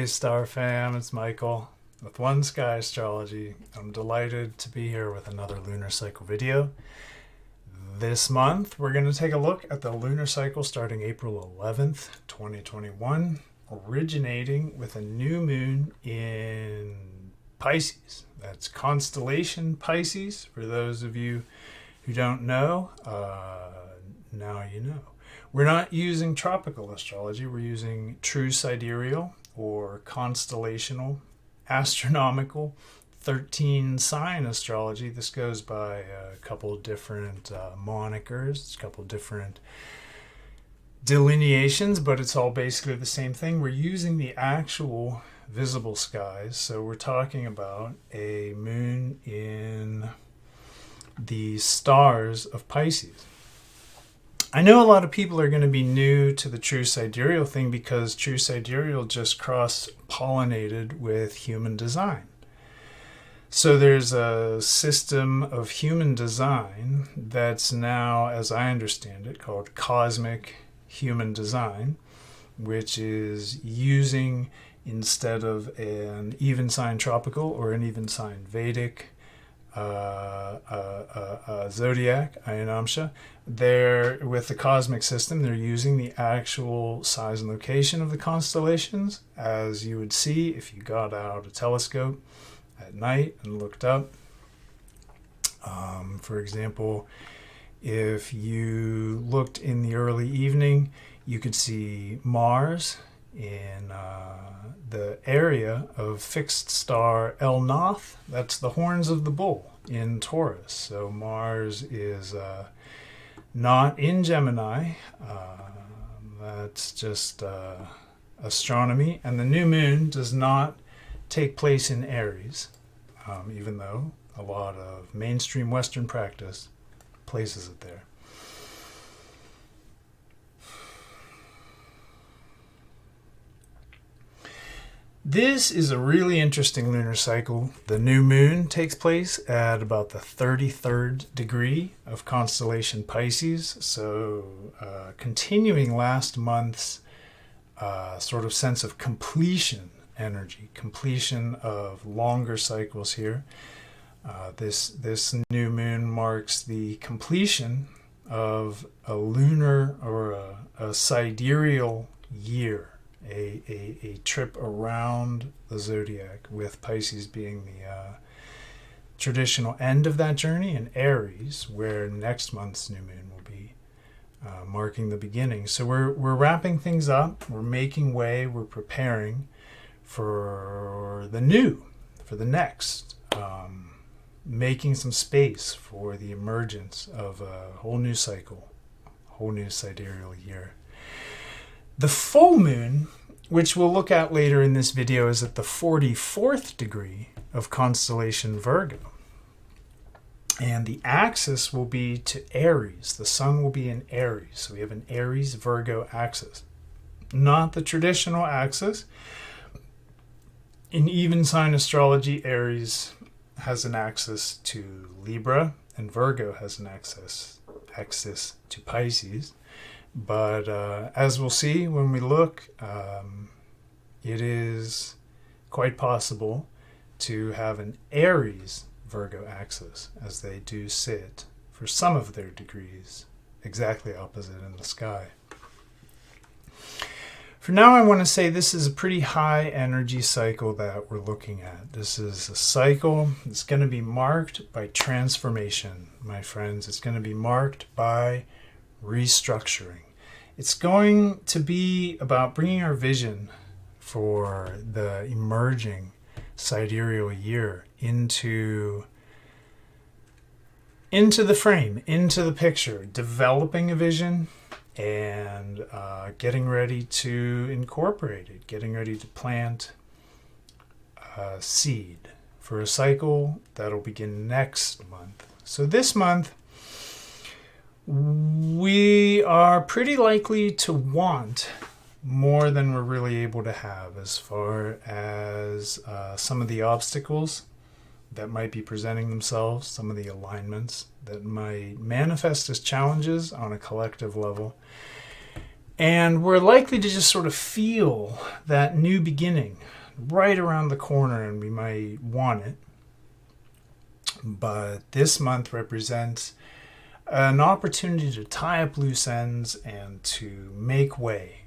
Hey Star Fam, it's Michael with One Sky Astrology. I'm delighted to be here with another lunar cycle video. This month we're going to take a look at the lunar cycle starting April 11th, 2021, originating with a new moon in Pisces. That's constellation Pisces. For those of you who don't know, now you know. We're not using tropical astrology, we're using true sidereal or constellational, astronomical, 13 sign astrology. This goes by a couple different monikers, a couple different delineations, but it's all basically the same thing. We're using the actual visible skies. So we're talking about a moon in the stars of Pisces. I know a lot of people are going to be new to the true sidereal thing because true sidereal just cross-pollinated with human design. So there's a system of human design that's now, as I understand it, called cosmic human design, which is using, instead of an even sign tropical or an even sign Vedic zodiac, Ayanamsha, they're with the cosmic system, they're using the actual size and location of the constellations, as you would see if you got out a telescope at night and looked up. For example, if you looked in the early evening, you could see Mars in the area of fixed star El Nath. That's the horns of the bull in Taurus. So Mars is not in Gemini. That's just astronomy. And the new moon does not take place in Aries, even though a lot of mainstream Western practice places it there. This is a really interesting lunar cycle. The new moon takes place at about the 33rd degree of constellation Pisces. So continuing last month's sort of sense of completion energy, completion of longer cycles here. This new moon marks the completion of a lunar or a sidereal year. A trip around the zodiac, with Pisces being the traditional end of that journey, and Aries, where next month's new moon will be marking the beginning. So we're wrapping things up, we're making way, we're preparing for the new, for the next, making some space for the emergence of a whole new cycle, a whole new sidereal year. The full moon, which we'll look at later in this video, is at the 44th degree of constellation Virgo. And the axis will be to Aries. The sun will be in Aries. So we have an Aries-Virgo axis. Not the traditional axis. In even sign astrology, Aries has an axis to Libra, and Virgo has an axis to Pisces. But as we'll see when we look, it is quite possible to have an Aries Virgo axis, as they do sit for some of their degrees exactly opposite in the sky. For now, I want to say this is a pretty high energy cycle that we're looking at. This is a cycle that's going to be marked by transformation, my friends. It's going to be marked by restructuring. It's going to be about bringing our vision for the emerging sidereal year into the frame, into the picture, developing a vision and getting ready to incorporate it, getting ready to plant a seed for a cycle that'll begin next month. So this month, we are pretty likely to want more than we're really able to have, as far as some of the obstacles that might be presenting themselves, some of the alignments that might manifest as challenges on a collective level. And we're likely to just sort of feel that new beginning right around the corner, and we might want it. But this month represents an opportunity to tie up loose ends and to make way,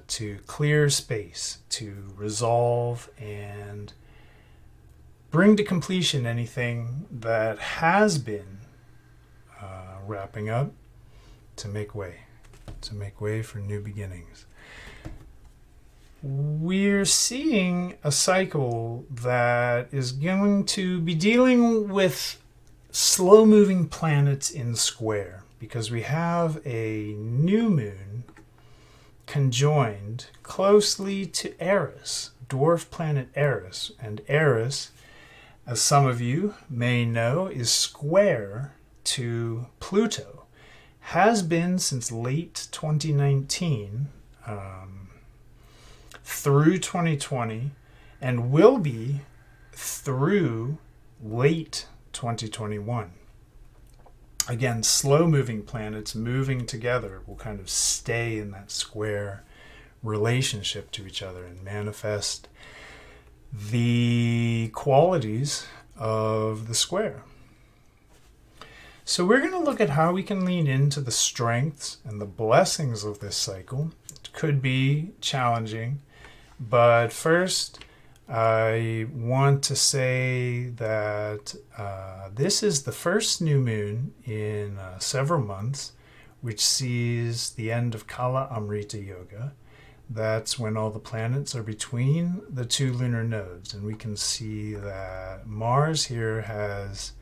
to clear space, to resolve and bring to completion anything that has been wrapping up, to make way for new beginnings. We're seeing a cycle that is going to be dealing with slow-moving planets in square, because we have a new moon conjoined closely to Aries, dwarf planet Aries. And Aries, as some of you may know, is square to Pluto, has been since late 2019 through 2020, and will be through late 2021. Again, slow-moving planets moving together will kind of stay in that square relationship to each other and manifest the qualities of the square. So we're going to look at how we can lean into the strengths and the blessings of this cycle. It could be challenging, but first I want to say that this is the first new moon in several months, which sees the end of Kala Amrita Yoga. That's when all the planets are between the two lunar nodes, and we can see that Mars here has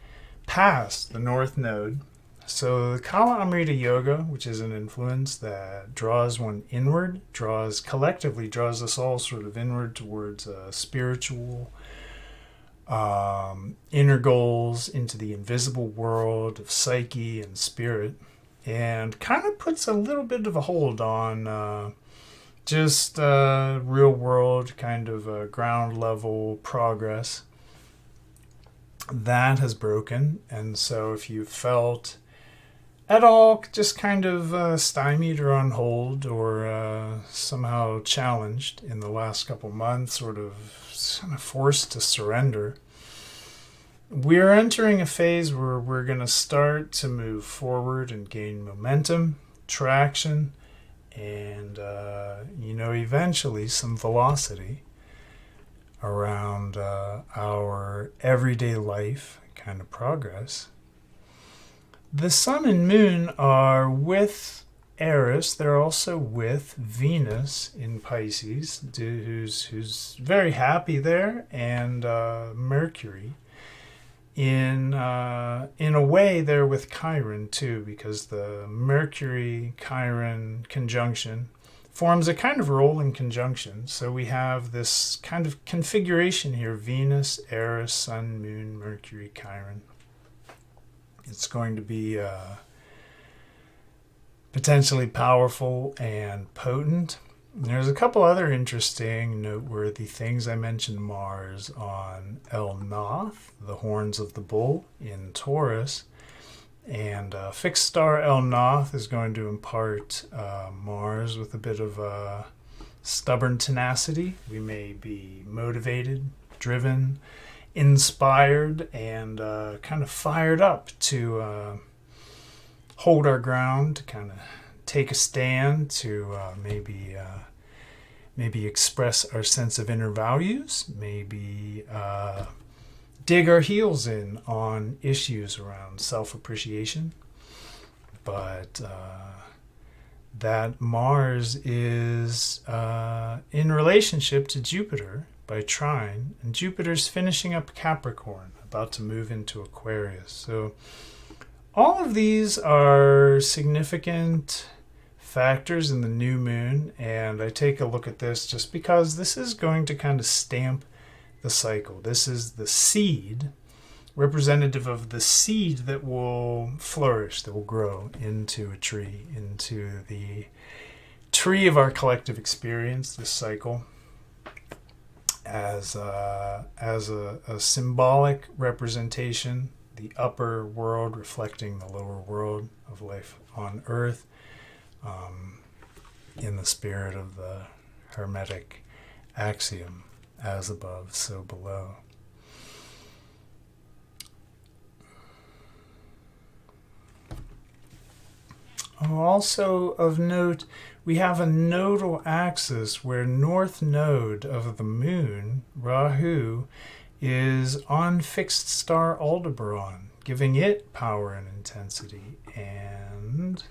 passed the North Node. So the Kala Amrita Yoga, which is an influence that draws one inward, collectively draws us all sort of inward towards spiritual inner goals, into the invisible world of psyche and spirit, and kind of puts a little bit of a hold on just real world kind of ground level progress. That has broken, and so if you felt at all just kind of stymied or on hold, or somehow challenged in the last couple months, sort of forced to surrender, we're entering a phase where we're going to start to move forward and gain momentum, traction, and eventually some velocity around our everyday life kind of progress. The sun and moon are with Aries. They're also with Venus in Pisces, who's very happy there, and Mercury. In a way, they're with Chiron too, because the Mercury-Chiron conjunction forms a kind of rolling conjunction. So we have this kind of configuration here: Venus, Aries, Sun, Moon, Mercury, Chiron. It's going to be potentially powerful and potent. There's a couple other interesting, noteworthy things. I mentioned Mars on El Nath, the horns of the bull in Taurus. And fixed star El Nath is going to impart Mars with a bit of stubborn tenacity. We may be motivated, driven, inspired, and kind of fired up to hold our ground, to kind of take a stand, to maybe express our sense of inner values, maybe dig our heels in on issues around self-appreciation. But that Mars is in relationship to Jupiter by trine, and Jupiter's finishing up Capricorn, about to move into Aquarius. So all of these are significant factors in the new moon, and I take a look at this just because this is going to kind of stamp the cycle. This is the seed, representative of the seed that will flourish, that will grow into a tree, into the tree of our collective experience, this cycle, as a symbolic representation, the upper world reflecting the lower world of life on Earth. in the spirit of the Hermetic axiom, as above, so below. Also of note, we have a nodal axis where north node of the moon, Rahu, is on fixed star Aldebaran, giving it power and intensity. And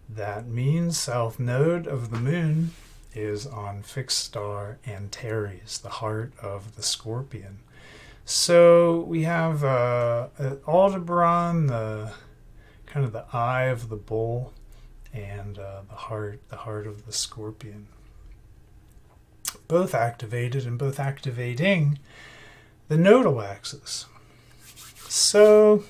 that means south node of the moon is on fixed star Antares, the heart of the Scorpion. So we have Aldebaran, the kind of the eye of the bull, and the heart of the Scorpion. Both activated and both activating the nodal axis. So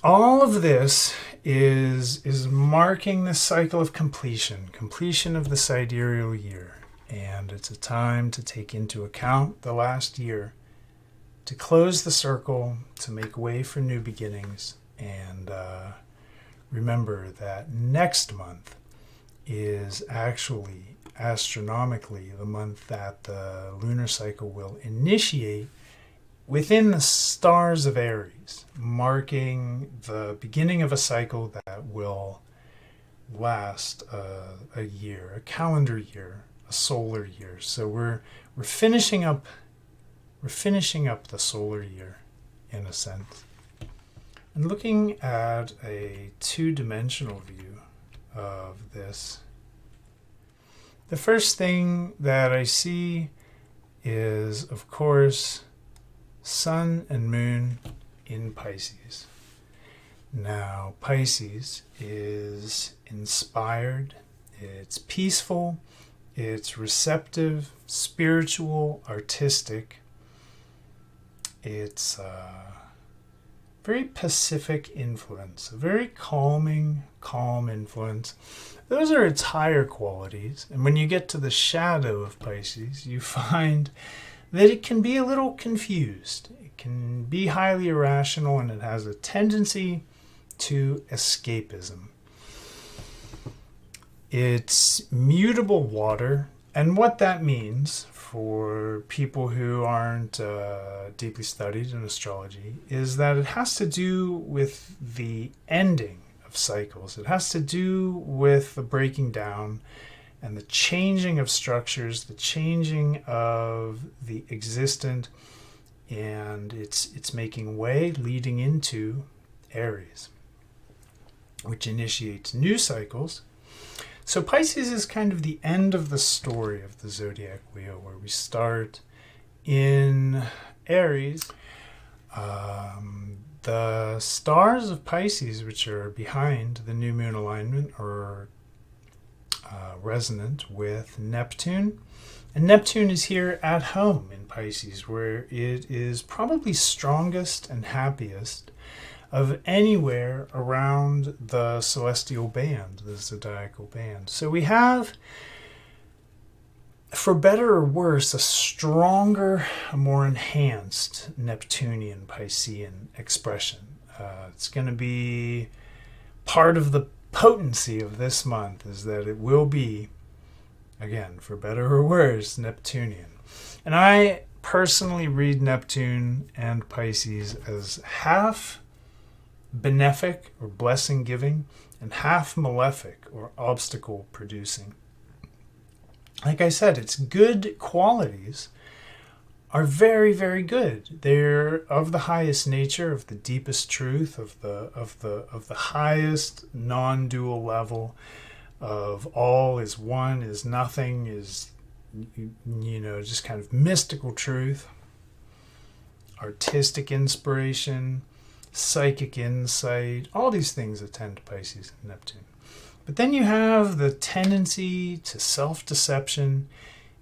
all of this is marking the cycle of completion of the sidereal year. And it's a time to take into account the last year, to close the circle, to make way for new beginnings. And remember that next month is actually astronomically the month that the lunar cycle will initiate within the stars of Aries, marking the beginning of a cycle that will last a year, a calendar year, a solar year. So we're finishing up the solar year in a sense. And looking at a two-dimensional view of this, the first thing that I see is, of course, Sun and Moon in Pisces. Now, Pisces is inspired, it's peaceful, it's receptive, spiritual, artistic. It's very Pacific influence, a very calm influence. Those are its higher qualities. And when you get to the shadow of Pisces, you find that it can be a little confused. It can be highly irrational, and it has a tendency to escapism. It's mutable water, and what that means for people who aren't deeply studied in astrology is that it has to do with the ending of cycles. It has to do with the breaking down and the changing of structures, the changing of the existent, and it's making way leading into Aries, which initiates new cycles. So Pisces is kind of the end of the story of the zodiac wheel, where we start in Aries. The stars of Pisces, which are behind the new moon alignment, are resonant with Neptune. And Neptune is here at home in Pisces, where it is probably strongest and happiest of anywhere around the celestial band, the zodiacal band. So we have, for better or worse, a stronger, a more enhanced Neptunian Piscean expression. It's going to be part of the potency of this month, is that it will be, again, for better or worse, Neptunian. And I personally read Neptune and Pisces as half benefic or blessing giving and half malefic or obstacle producing. Like I said, its good qualities are very, very good. They're of the highest nature, of the deepest truth, of the highest non-dual level of all is one, is nothing, is, just kind of mystical truth, artistic inspiration, psychic insight. All these things attend Pisces and Neptune. But then you have the tendency to self-deception.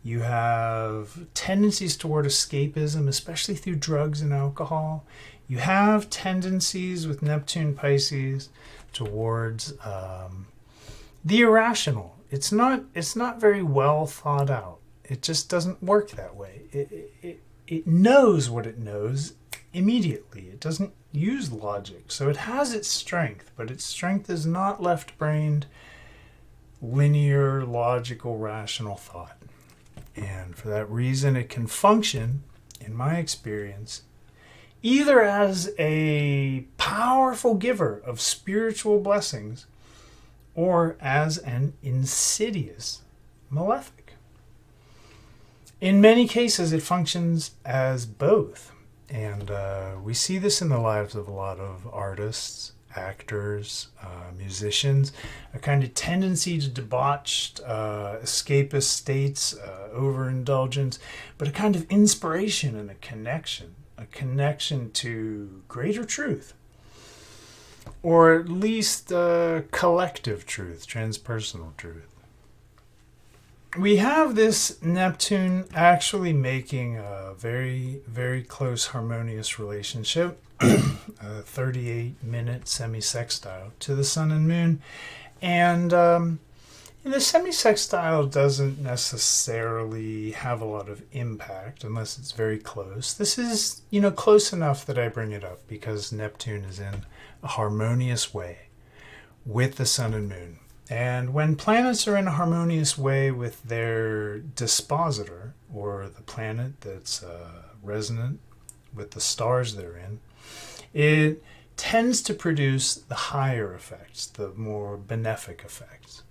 You have tendencies toward escapism, especially through drugs and alcohol. You have tendencies with Neptune Pisces towards the irrational. It's not very well thought out. It just doesn't work that way. It knows what it knows, immediately. It doesn't use logic. So it has its strength, but its strength is not left-brained, linear, logical, rational thought. And for that reason, it can function, in my experience, either as a powerful giver of spiritual blessings or as an insidious malefic. In many cases, it functions as both. And we see this in the lives of a lot of artists, actors, musicians, a kind of tendency to debauched, escapist states, overindulgence, but a kind of inspiration and a connection to greater truth, or at least collective truth, transpersonal truth. We have this Neptune actually making a very, very close harmonious relationship, a 38-minute semi-sextile to the Sun and Moon. And the semi-sextile doesn't necessarily have a lot of impact unless it's very close. This is, close enough that I bring it up because Neptune is in a harmonious way with the Sun and Moon. And when planets are in a harmonious way with their dispositor, or the planet that's resonant with the stars they're in, it tends to produce the higher effects, the more benefic effects.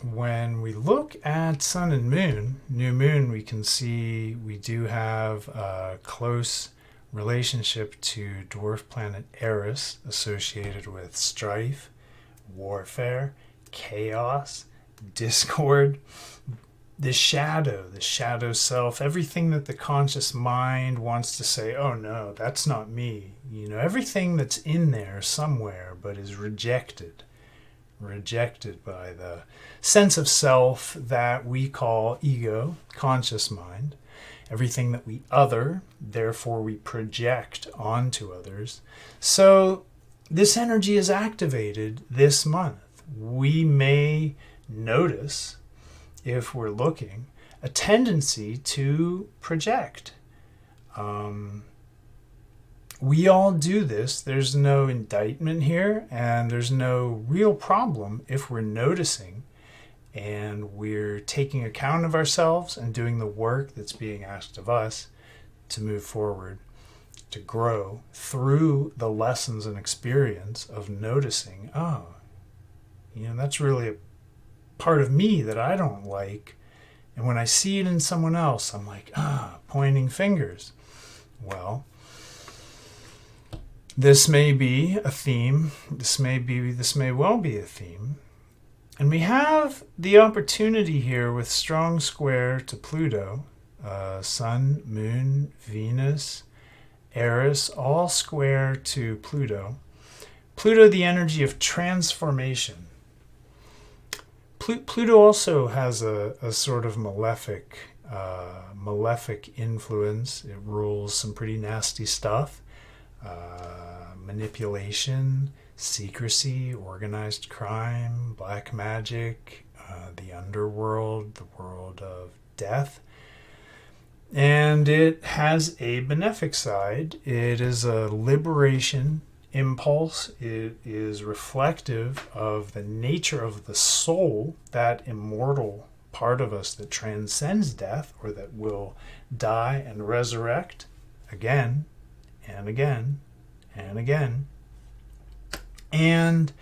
When we look at Sun and Moon, new moon, we can see we do have a close relationship to dwarf planet Aries, associated with strife, warfare, chaos, discord, the shadow self, everything that the conscious mind wants to say, oh no, that's not me. Everything that's in there somewhere but is rejected by the sense of self that we call ego, conscious mind. Everything that we other, therefore we project onto others. So this energy is activated this month. We may notice, if we're looking, a tendency to project. We all do this. There's no indictment here, and there's no real problem if we're noticing and we're taking account of ourselves and doing the work that's being asked of us to move forward, to grow through the lessons and experience of noticing, that's really a part of me that I don't like. And when I see it in someone else, I'm like, pointing fingers. Well, this may be a theme. This may well be a theme. And we have the opportunity here with strong square to Pluto, Sun, Moon, Venus, Eris, all square to Pluto. Pluto, the energy of transformation. Pluto also has a sort of malefic influence. It rules some pretty nasty stuff. Manipulation, secrecy, organized crime, black magic, the underworld, the world of death. And it has a benefic side. It is a liberation impulse. It is reflective of the nature of the soul, that immortal part of us that transcends death, or that will die and resurrect again and again and again. And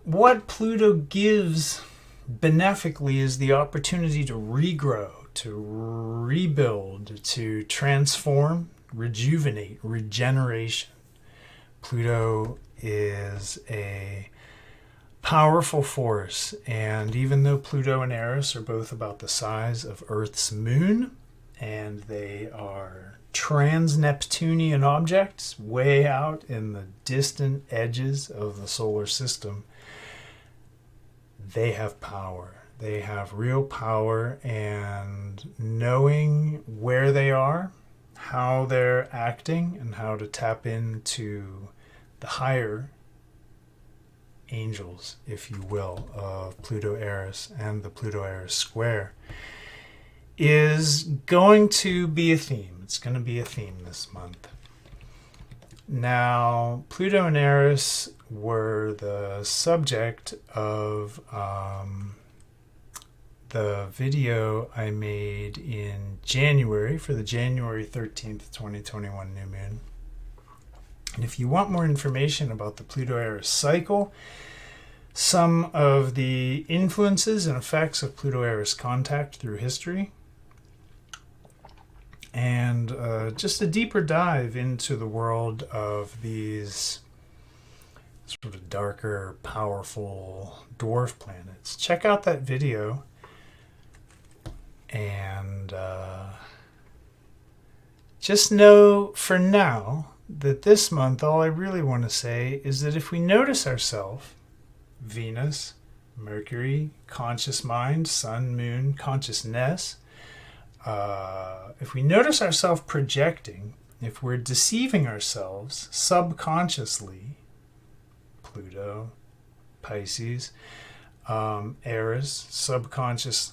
what Pluto gives benefically is the opportunity to regrow, to rebuild, to transform, rejuvenate, regeneration. Pluto is a powerful force, and even though Pluto and Eris are both about the size of Earth's moon, and they are trans-Neptunian objects way out in the distant edges of the solar system, they have power. They have real power, and knowing where they are, how they're acting, and how to tap into the higher angels, if you will, of Pluto-Eris and the Pluto-Eris square is going to be a theme. It's going to be a theme this month. Now, Pluto and Aries were the subject of the video I made in January for the January 13th, 2021 new moon. And if you want more information about the Pluto-Aries cycle, some of the influences and effects of Pluto-Aries contact through history, and just a deeper dive into the world of these sort of darker, powerful dwarf planets, check out that video. And just know for now that this month, all I really want to say is that if we notice ourselves, Venus, Mercury, conscious mind, Sun, Moon, consciousness, if we notice ourselves projecting, if we're deceiving ourselves subconsciously, Pluto, Pisces, Aries, subconscious,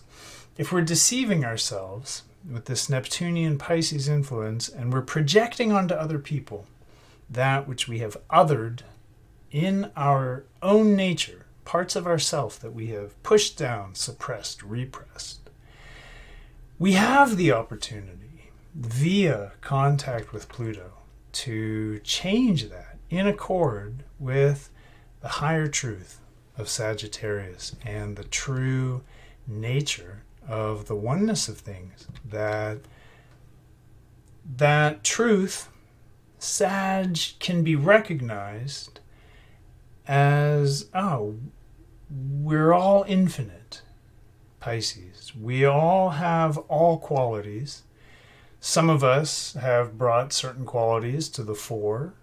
if we're deceiving ourselves with this Neptunian Pisces influence and we're projecting onto other people that which we have othered in our own nature, parts of ourself that we have pushed down, suppressed, repressed, we have the opportunity via contact with Pluto to change that in accord with the higher truth of Sagittarius and the true nature of the oneness of things, that truth, Sag, can be recognized as, oh, we're all infinite, Pisces. We all have all qualities. Some of us have brought certain qualities to the fore,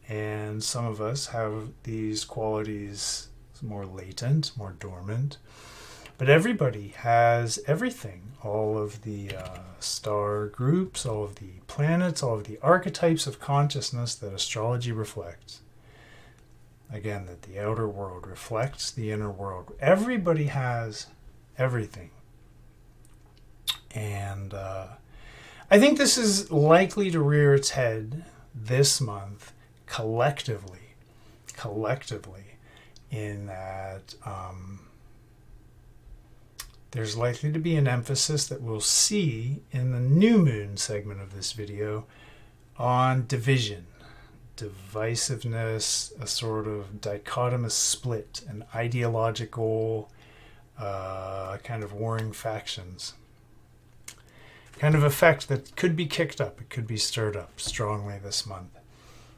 and some of us have these qualities more latent, more dormant. But everybody has everything, all of the star groups, all of the planets, all of the archetypes of consciousness that astrology reflects. Again, that the outer world reflects the inner world. Everybody has everything. And I think this is likely to rear its head this month collectively, in that there's likely to be an emphasis that we'll see in the new moon segment of this video on division, divisiveness, a sort of dichotomous split, an ideological kind of warring factions. Kind of effect that could be kicked up, it could be stirred up strongly this month.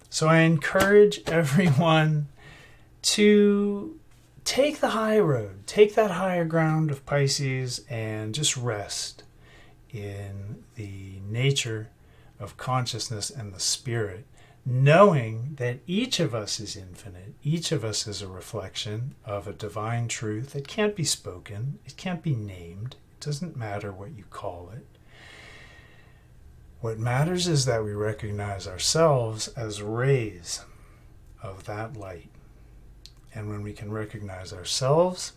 So I encourage everyone to take the high road, take that higher ground of Pisces and just rest in the nature of consciousness and the spirit, knowing that each of us is infinite, each of us is a reflection of a divine truth. It can't be spoken, it can't be named, it doesn't matter what you call it. What matters is that we recognize ourselves as rays of that light. And when we can recognize ourselves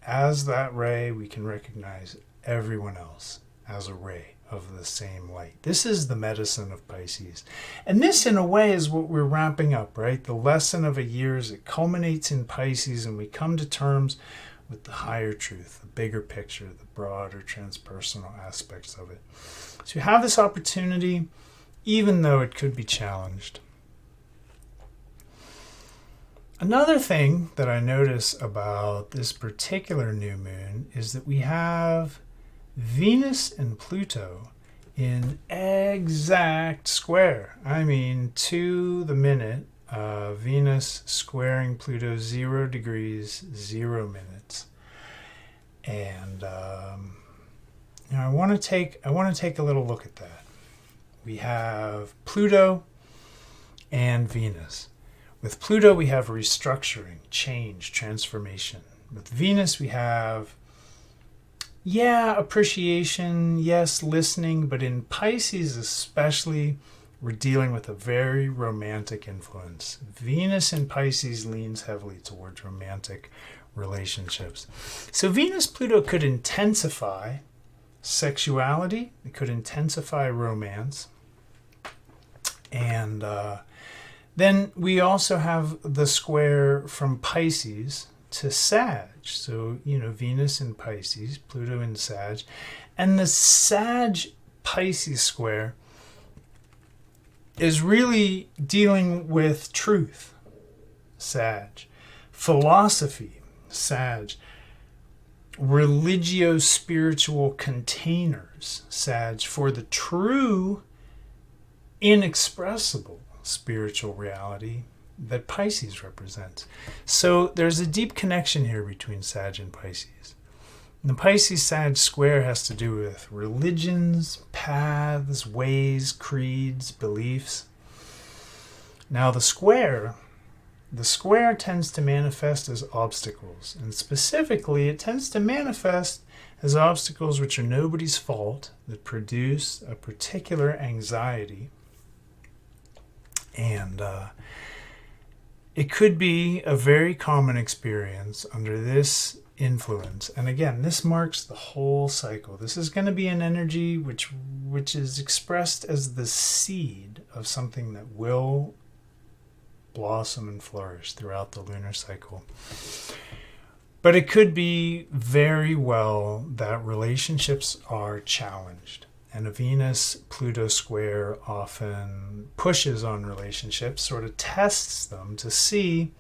as that ray, we can recognize everyone else as a ray of the same light. This is the medicine of Pisces. And this, in a way, is what we're wrapping up, right? The lesson of a year is it culminates in Pisces, and we come to terms with the higher truth, the bigger picture, the broader transpersonal aspects of it. So you have this opportunity, even though it could be challenged. Another thing that I notice about this particular new moon is that we have Venus and Pluto in exact square. I mean, to the minute, Venus squaring Pluto 0 degrees, 0 minutes. And I want to take a little look at that. We have Pluto and Venus. With Pluto, we have restructuring, change, transformation. With Venus, we have, appreciation, yes, listening, but in Pisces especially, we're dealing with a very romantic influence. Venus in Pisces leans heavily towards romantic relationships. So Venus-Pluto could intensify sexuality, it could intensify romance, And then we also have the square from Pisces to Sag. So, Venus in Pisces, Pluto in Sag. And the Sag Pisces square is really dealing with truth, Sag. Philosophy, Sag. Religio-spiritual containers, Sag, for the true, inexpressible spiritual reality that Pisces represents. So there's a deep connection here between Sag and Pisces. The Pisces-Sag square has to do with religions, paths, ways, creeds, beliefs. Now the square tends to manifest as obstacles, and specifically it tends to manifest as obstacles which are nobody's fault, that produce a particular anxiety. And it could be a very common experience under this influence. And again, this marks the whole cycle. This is going to be an energy which is expressed as the seed of something that will blossom and flourish throughout the lunar cycle. But it could be very well that relationships are challenged. And a Venus-Pluto square often pushes on relationships, sort of tests them to see,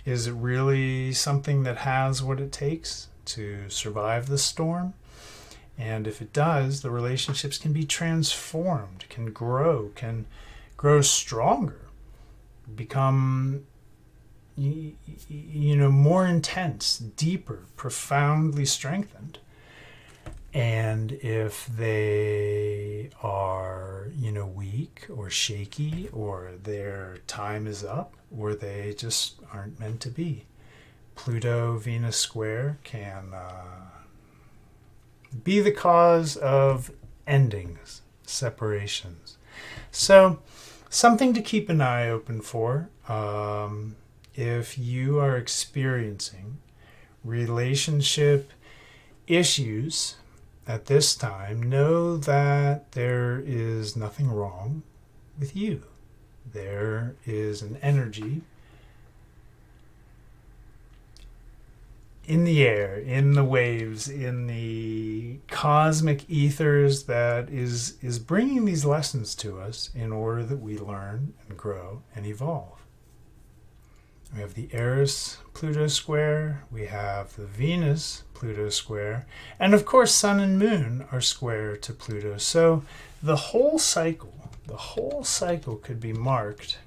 is it really something that has what it takes to survive the storm? And if it does, the relationships can be transformed, can grow stronger, become more intense, deeper, profoundly strengthened. And if they are, weak or shaky, or their time is up, or they just aren't meant to be, Pluto-Venus square can be the cause of endings, separations. So, something to keep an eye open for. If you are experiencing relationship issues at this time, know that there is nothing wrong with you. There is an energy in the air, in the waves, in the cosmic ethers that is bringing these lessons to us in order that we learn and grow and evolve. We have the Aries-Pluto square, we have the Venus-Pluto square, and of course Sun and Moon are square to Pluto. So the whole cycle could be marked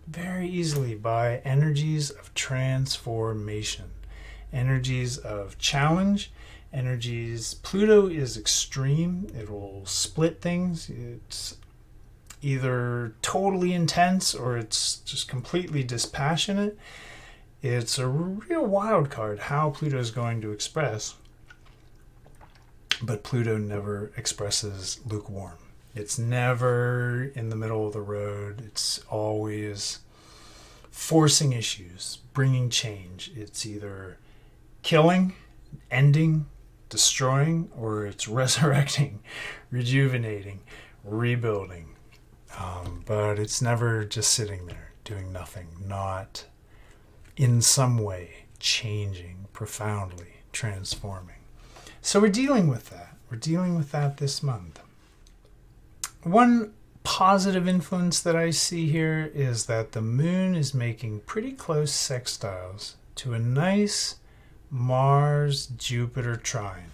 very easily by energies of transformation, energies of challenge, energies. Pluto is extreme. It will split things. It's either totally intense or it's just completely dispassionate. It's a real wild card how Pluto is going to express, but Pluto never expresses lukewarm. It's never in the middle of the road. It's always forcing issues, bringing change. It's either killing, ending, destroying, or it's resurrecting, rejuvenating, rebuilding. But it's never just sitting there doing nothing, not in some way changing, profoundly transforming. So we're dealing with that. We're dealing with that this month. One positive influence that I see here is that the moon is making pretty close sextiles to a nice Mars-Jupiter trine.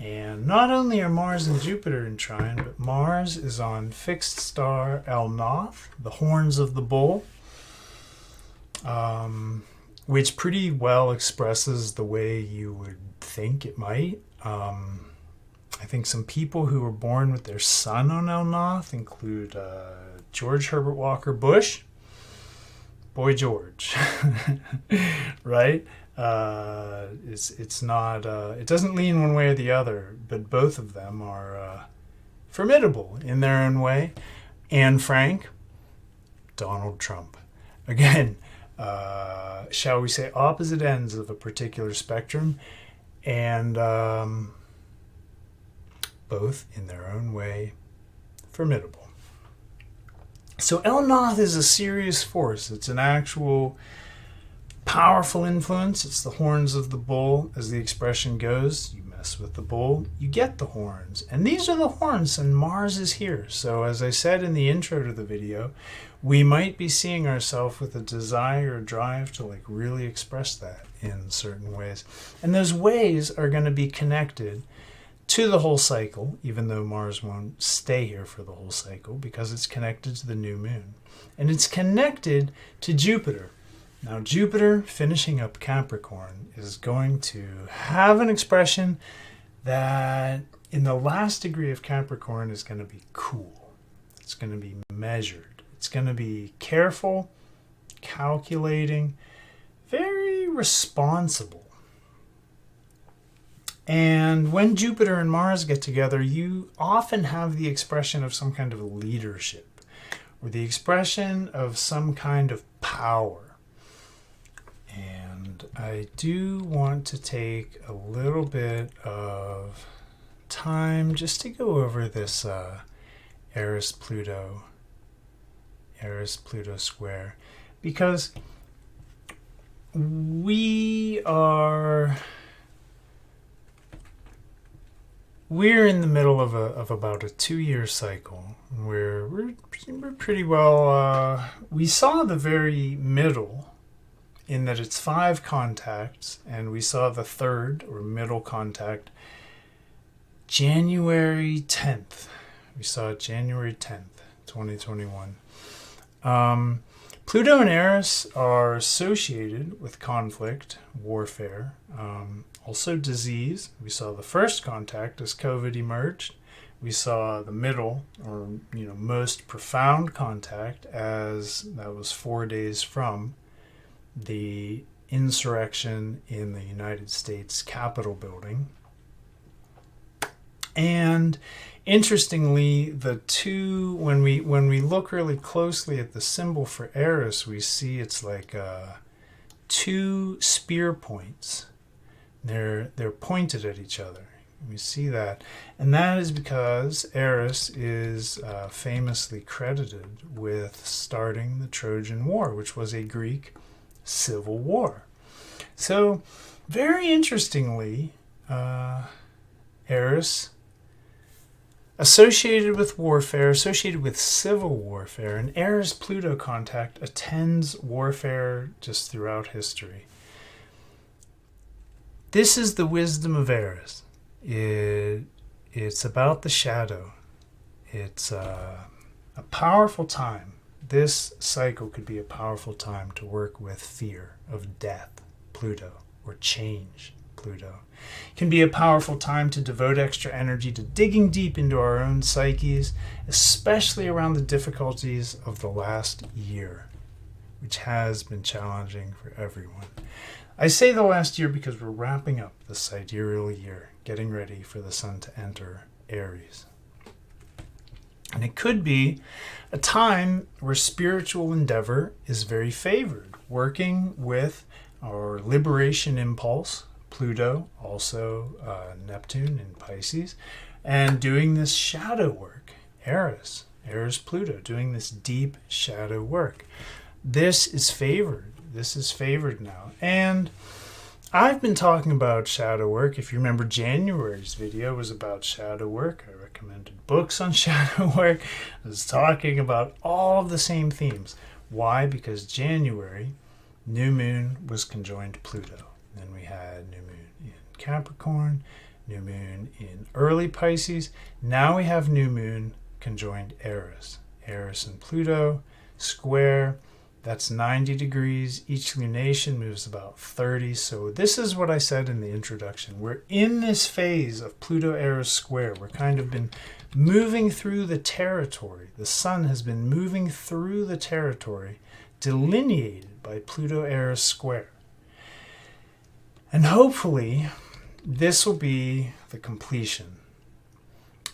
And not only are Mars and Jupiter in trine, but Mars is on fixed star El-Nath, the horns of the bull, which pretty well expresses the way you would think it might. I think some people who were born with their sun on El-Nath include George Herbert Walker Bush, Boy George, right? It's not, it doesn't lean one way or the other, but both of them are formidable in their own way. Anne Frank, Donald Trump. Again, shall we say opposite ends of a particular spectrum, and both in their own way formidable. So El-Noth is a serious force. It's an actual powerful influence. It's the horns of the bull, as the expression goes. You mess with the bull, you get the horns. And these are the horns, and Mars is here. So as I said in the intro to the video, we might be seeing ourselves with a desire or drive to like really express that in certain ways. And those ways are going to be connected to the whole cycle, even though Mars won't stay here for the whole cycle because it's connected to the new moon. And it's connected to Jupiter. Now Jupiter, finishing up Capricorn, is going to have an expression that in the last degree of Capricorn is going to be cool. It's going to be measured. It's going to be careful, calculating, very responsible. And when Jupiter and Mars get together, you often have the expression of some kind of leadership or the expression of some kind of power. And I do want to take a little bit of time just to go over this Aries-Pluto square, because we're in the middle of about a 2-year cycle where we're pretty well, we saw the very middle in that it's 5 contacts, and we saw the third or middle contact January 10th. We saw it January 10th, 2021. Pluto and Aries are associated with conflict, warfare, also disease. We saw the first contact as COVID emerged. We saw the middle, or most profound contact, as that was 4 days from the insurrection in the United States Capitol building. And interestingly, the two, when we look really closely at the symbol for Aries, we see it's like 2 spear points. They're pointed at each other. We see that, and that is because Aries is famously credited with starting the Trojan War, which was a Greek civil war. So, very interestingly, Aries associated with warfare, associated with civil warfare, and Aries-Pluto contact attends warfare just throughout history. This is the wisdom of Aries. It's about the shadow. It's a powerful time. This cycle could be a powerful time to work with fear of death, Pluto, or change, Pluto. It can be a powerful time to devote extra energy to digging deep into our own psyches, especially around the difficulties of the last year, which has been challenging for everyone. I say the last year because we're wrapping up the sidereal year, getting ready for the sun to enter Aries. And it could be a time where spiritual endeavor is very favored, working with our liberation impulse, Pluto, also Neptune in Pisces, and doing this shadow work, Aries-Pluto, doing this deep shadow work. This is favored. This is favored now. And I've been talking about shadow work. If you remember, January's video was about shadow work. I recommended books on shadow work. I was talking about all of the same themes. Why? Because January, new moon was conjoined Pluto. Then we had new moon in Capricorn, new moon in early Pisces. Now we have new moon conjoined Aries. Aries and Pluto, square. That's 90 degrees. Each lunation moves about 30. So this is what I said in the introduction. We're in this phase of Pluto-Aries square. We're kind of been moving through the territory. The sun has been moving through the territory delineated by Pluto-Aries square. And hopefully this will be the completion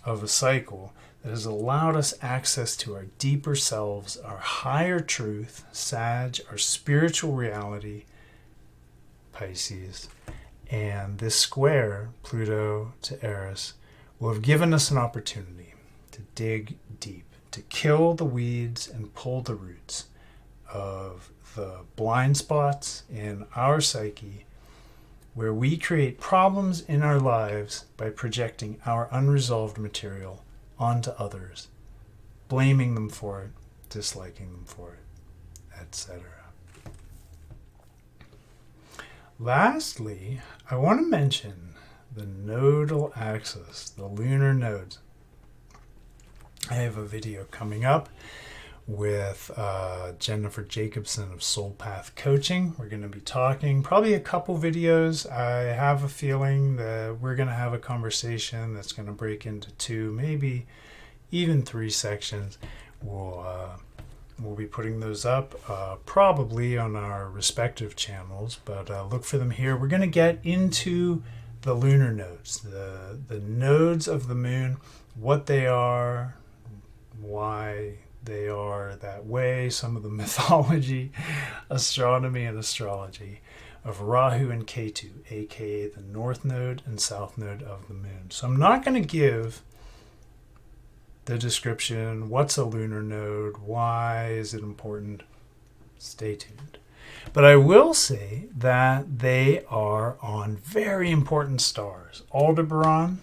of a cycle that has allowed us access to our deeper selves, our higher truth, Sag, our spiritual reality, Pisces. And this square, Pluto to Aries, will have given us an opportunity to dig deep, to kill the weeds and pull the roots of the blind spots in our psyche where we create problems in our lives by projecting our unresolved material onto others, blaming them for it, disliking them for it, etc. Lastly, I want to mention the nodal axis, the lunar nodes. I have a video coming up with Jennifer Jacobson of Soul Path Coaching. We're going to be talking probably a couple videos. I have a feeling that we're going to have a conversation that's going to break into 2, maybe even 3 sections. We'll be putting those up probably on our respective channels, but look for them here. We're going to get into the lunar nodes, the nodes of the moon, what they are, why they are that way, some of the mythology, astronomy, and astrology of Rahu and Ketu, aka the north node and south node of the moon. So I'm not going to give the description, what's a lunar node, why is it important. Stay tuned. But I will say that they are on very important stars. Aldebaran,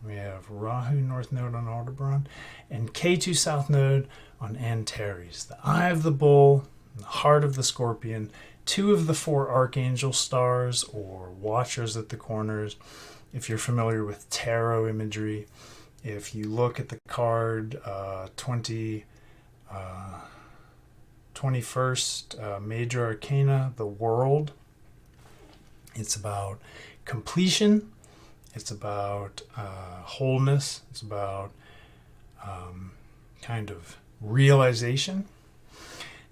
we have Rahu north node on Aldebaran, and Ketu south node on Antares, the eye of the bull, the heart of the scorpion, 2 of the 4 archangel stars or watchers at the corners. If you're familiar with tarot imagery, if you look at the card 21st Major Arcana, the World, it's about completion, it's about wholeness, it's about kind of realization.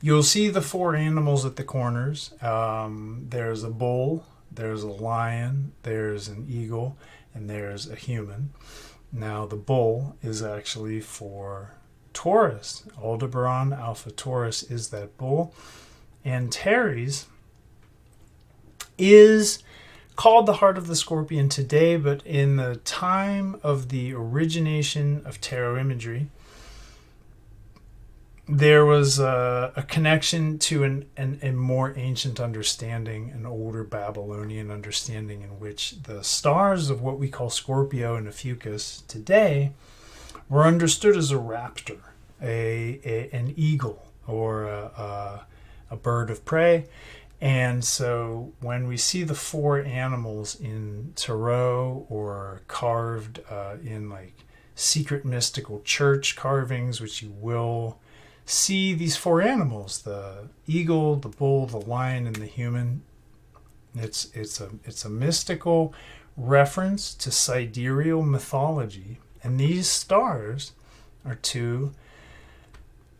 You'll see the 4 animals at the corners. There's a bull, there's a lion, there's an eagle, and there's a human. Now, the bull is actually for Taurus. Aldebaran Alpha Taurus is that bull. And Aries is called the heart of the scorpion today, but in the time of the origination of tarot imagery, there was a connection to a more ancient understanding, an older Babylonian understanding, in which the stars of what we call Scorpio and Ophiuchus today were understood as a raptor, an eagle, or a bird of prey. And so when we see the 4 animals in tarot or carved in like secret mystical church carvings, which you will see these 4 animals, the eagle, the bull, the lion, and the human. It's a mystical reference to sidereal mythology, and these stars are 2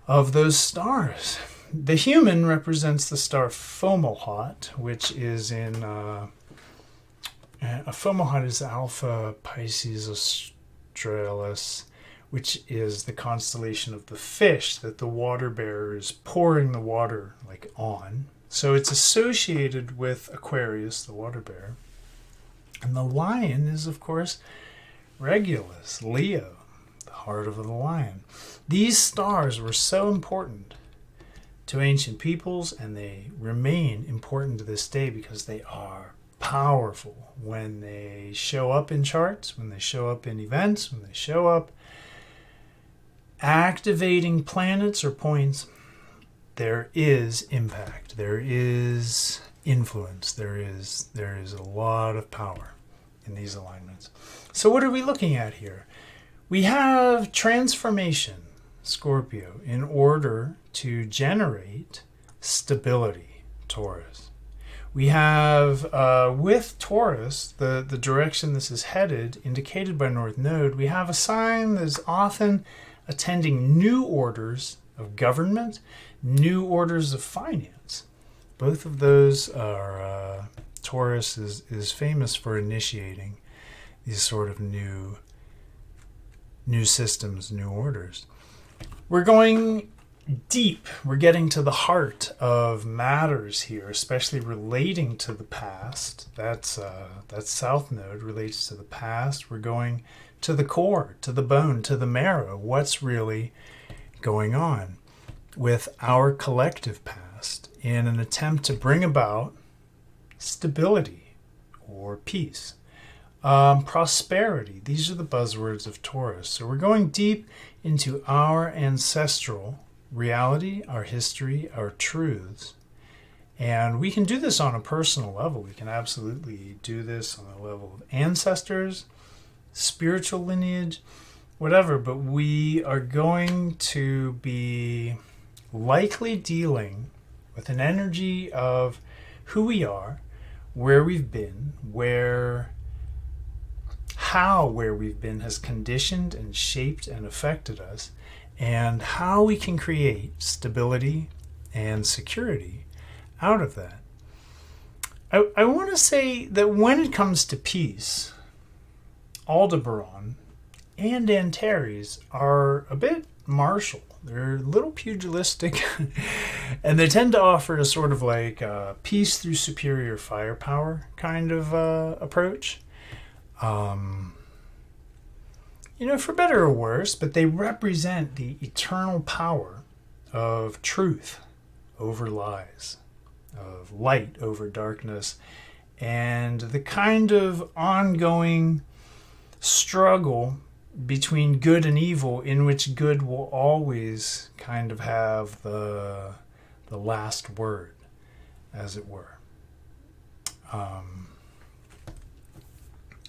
of those stars. The human represents the star Fomalhaut, which is in Fomalhaut is Alpha Pisces Australis, which is the constellation of the fish that the water bearer is pouring the water like on. So it's associated with Aquarius, the water bearer. And the lion is, of course, Regulus, Leo, the heart of the lion. These stars were so important to ancient peoples, and they remain important to this day because they are powerful when they show up in charts, when they show up in events, when they show up activating planets or points. There is impact, there is influence, there is a lot of power in these alignments. So what are we looking at here? We have transformation, Scorpio, in order to generate stability, Taurus. We have, with Taurus, the direction this is headed, indicated by North Node, we have a sign that is often attending new orders of government, new orders of finance. Both of those are, Taurus is famous for initiating these sort of new systems, new orders. We're going deep. We're getting to the heart of matters here, especially relating to the past. That's South Node relates to the past. We're going to the core, to the bone, to the marrow. What's really going on with our collective past in an attempt to bring about stability or peace. Prosperity. These are the buzzwords of Taurus. So we're going deep into our ancestral reality, our history, our truths. And we can do this on a personal level. We can absolutely do this on the level of ancestors, spiritual lineage, whatever. But we are going to be likely dealing with an energy of who we are, where we've been, where we've been has conditioned and shaped and affected us, and how we can create stability and security out of that. I want to say that when it comes to peace, Aldebaran and Antares are a bit martial. They're a little pugilistic, and they tend to offer a sort of like peace through superior firepower kind of approach. For better or worse, but they represent the eternal power of truth over lies, of light over darkness, and the kind of ongoing struggle between good and evil, in which good will always kind of have the last word, as it were.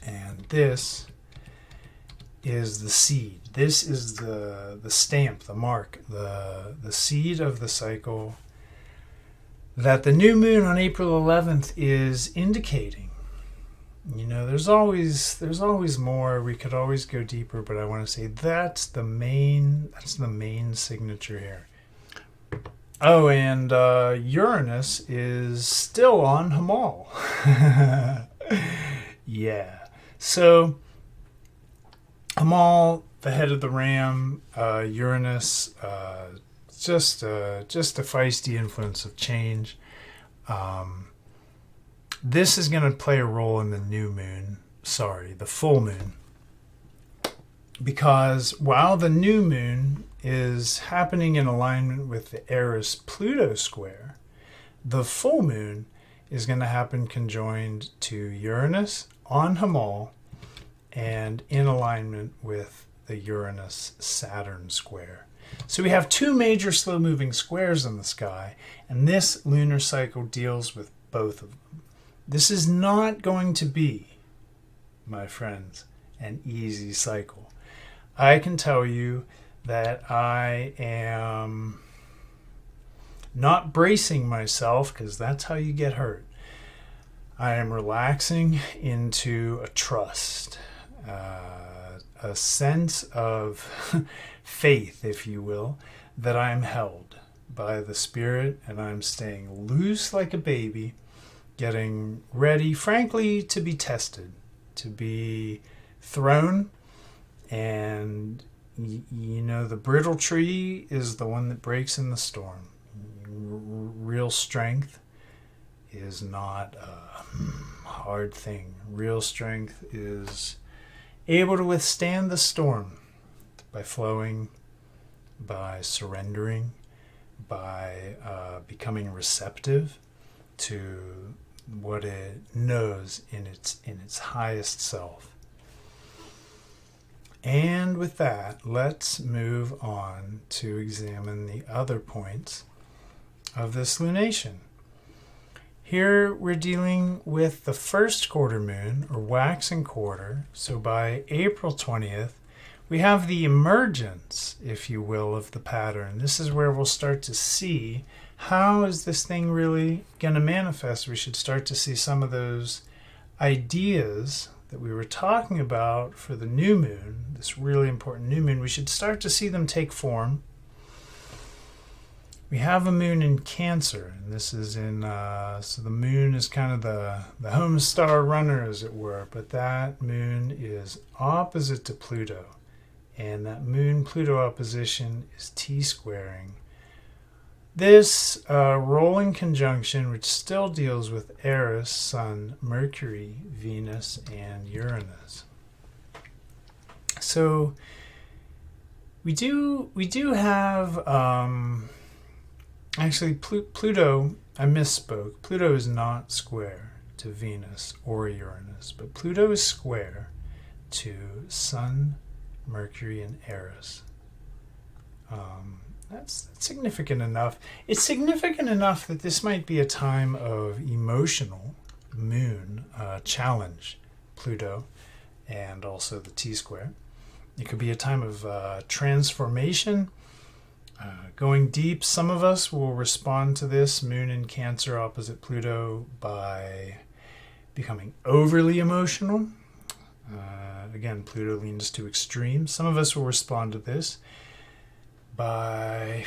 And this is the seed. This is the stamp, the mark, the seed of the cycle that the new moon on April 11th is indicating. There's always more. We could always go deeper, but I want to say that's the main signature here. Oh, and Uranus is still on Hamal. Yeah. So Hamal, the head of the ram, Uranus, just a feisty influence of change. This is going to play a role in the the full moon. Because while the new moon is happening in alignment with the Eris-Pluto square, the full moon is going to happen conjoined to Uranus on Hamal and in alignment with the Uranus-Saturn square. So we have two major slow-moving squares in the sky, and this lunar cycle deals with both of them. This is not going to be, my friends, an easy cycle. I can tell you that I am not bracing myself, because that's how you get hurt. I am relaxing into a trust, a sense of faith, if you will, that I am held by the Spirit, and I'm staying loose like a baby, getting ready, frankly, to be tested, to be thrown. And, the brittle tree is the one that breaks in the storm. Real strength is not a hard thing. Real strength is able to withstand the storm by flowing, by surrendering, by becoming receptive to what it knows in its highest self. And with that, let's move on to examine the other points of this lunation. Here we're dealing with the first quarter moon, or waxing quarter. So by April 20th, we have the emergence, if you will, of the pattern. This is where we'll start to see how is this thing really going to manifest. We should start to see some of those ideas that we were talking about for the new moon, this really important new moon. We should start to see them take form. We have a moon in Cancer, and this is in, so the moon is kind of the home star runner, as it were, but that moon is opposite to Pluto, and that moon-Pluto opposition is T-squaring this rolling conjunction, which still deals with Eris, Sun, Mercury, Venus, and Uranus. So We do have actually Pluto. I misspoke. Pluto is not square to Venus or Uranus, but Pluto is square to Sun, Mercury, and Aries. That's significant enough. It's significant enough that this might be a time of emotional moon challenge, Pluto, and also the T-square. It could be a time of transformation, going deep. Some of us will respond to this moon in Cancer opposite Pluto by becoming overly emotional. Again, Pluto leans to extremes. Some of us will respond to this by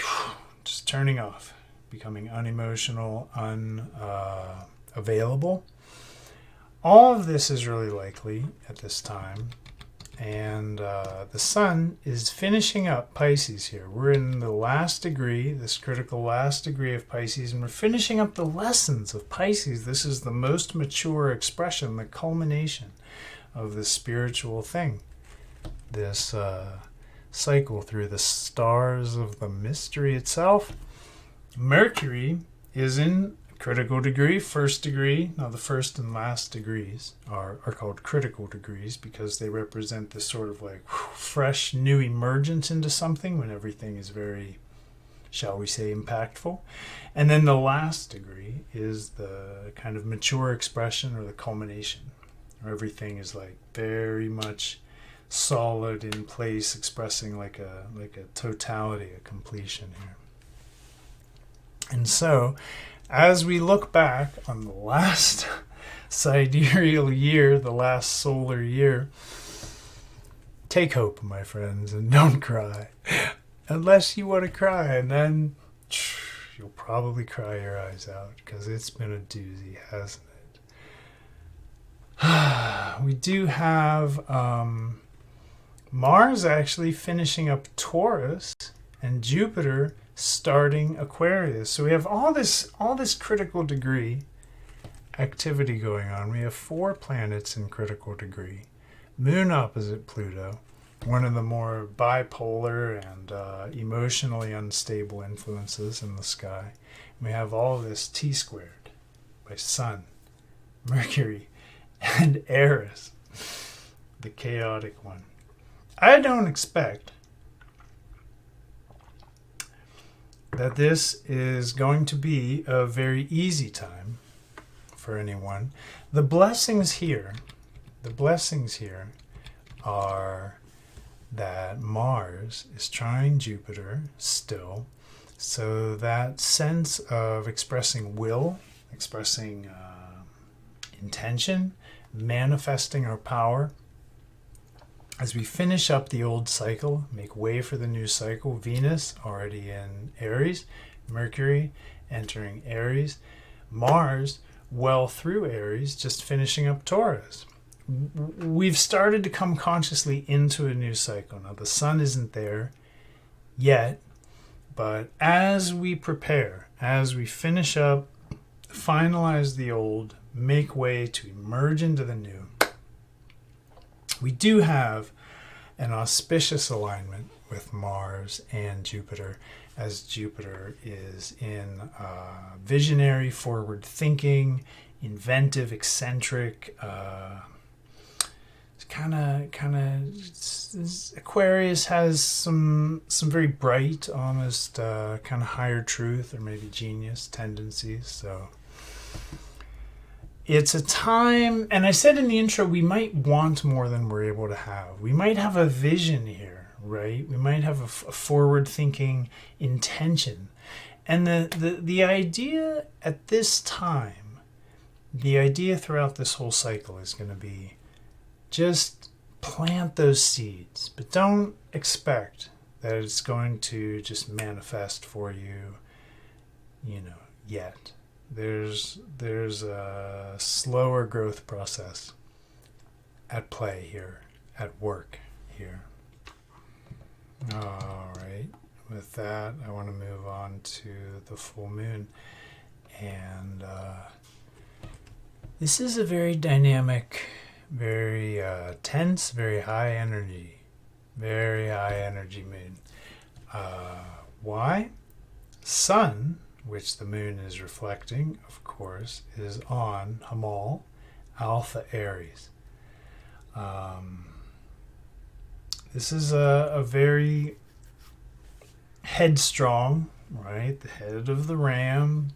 just turning off, becoming unemotional, unavailable. All of this is really likely at this time. And the Sun is finishing up Pisces here. We're in the last degree, this critical last degree of Pisces, and we're finishing up the lessons of Pisces. This is the most mature expression, the culmination of this spiritual thing, this cycle through the stars of the mystery itself. Mercury is in critical degree, first degree. Now the first and last degrees are called critical degrees because they represent this sort of like fresh new emergence into something when everything is very, shall we say, impactful. And then the last degree is the kind of mature expression or the culmination, where everything is like very much solid in place, expressing like a totality, a completion here. And so as we look back on the last sidereal year, the last solar year, take hope, my friends, and don't cry. Unless you want to cry, and then you'll probably cry your eyes out because it's been a doozy, hasn't it? We do have Mars actually finishing up Taurus and Jupiter starting Aquarius. So we have all this critical degree activity going on. We have 4 planets in critical degree. Moon opposite Pluto, one of the more bipolar and emotionally unstable influences in the sky. And we have all of this T-squared by Sun, Mercury, and Aries, the chaotic one. I don't expect that this is going to be a very easy time for anyone. The blessings here are that Mars is trying Jupiter still. So that sense of expressing will, expressing intention, manifesting our power, as we finish up the old cycle, make way for the new cycle, Venus already in Aries, Mercury entering Aries, Mars well through Aries, just finishing up Taurus. We've started to come consciously into a new cycle. Now the Sun isn't there yet, but as we prepare, as we finish up, finalize the old, make way to emerge into the new, we do have an auspicious alignment with Mars and Jupiter, as Jupiter is in visionary, forward-thinking, inventive, eccentric. Aquarius has some very bright, almost kind of higher truth or maybe genius tendencies. So it's a time, and I said in the intro, we might want more than we're able to have. We might have a vision here, right? We might have a forward-thinking intention. And the idea at this time, the idea throughout this whole cycle is going to be just plant those seeds, but don't expect that it's going to just manifest for you, yet. There's a slower growth process at play here, at work here. All right. With that, I want to move on to the full moon. And this is a very dynamic, very tense, very high energy Very high energy moon. Why? Sun, which the moon is reflecting, of course, is on Hamal, Alpha Aries. This is a very headstrong, right? The head of the ram,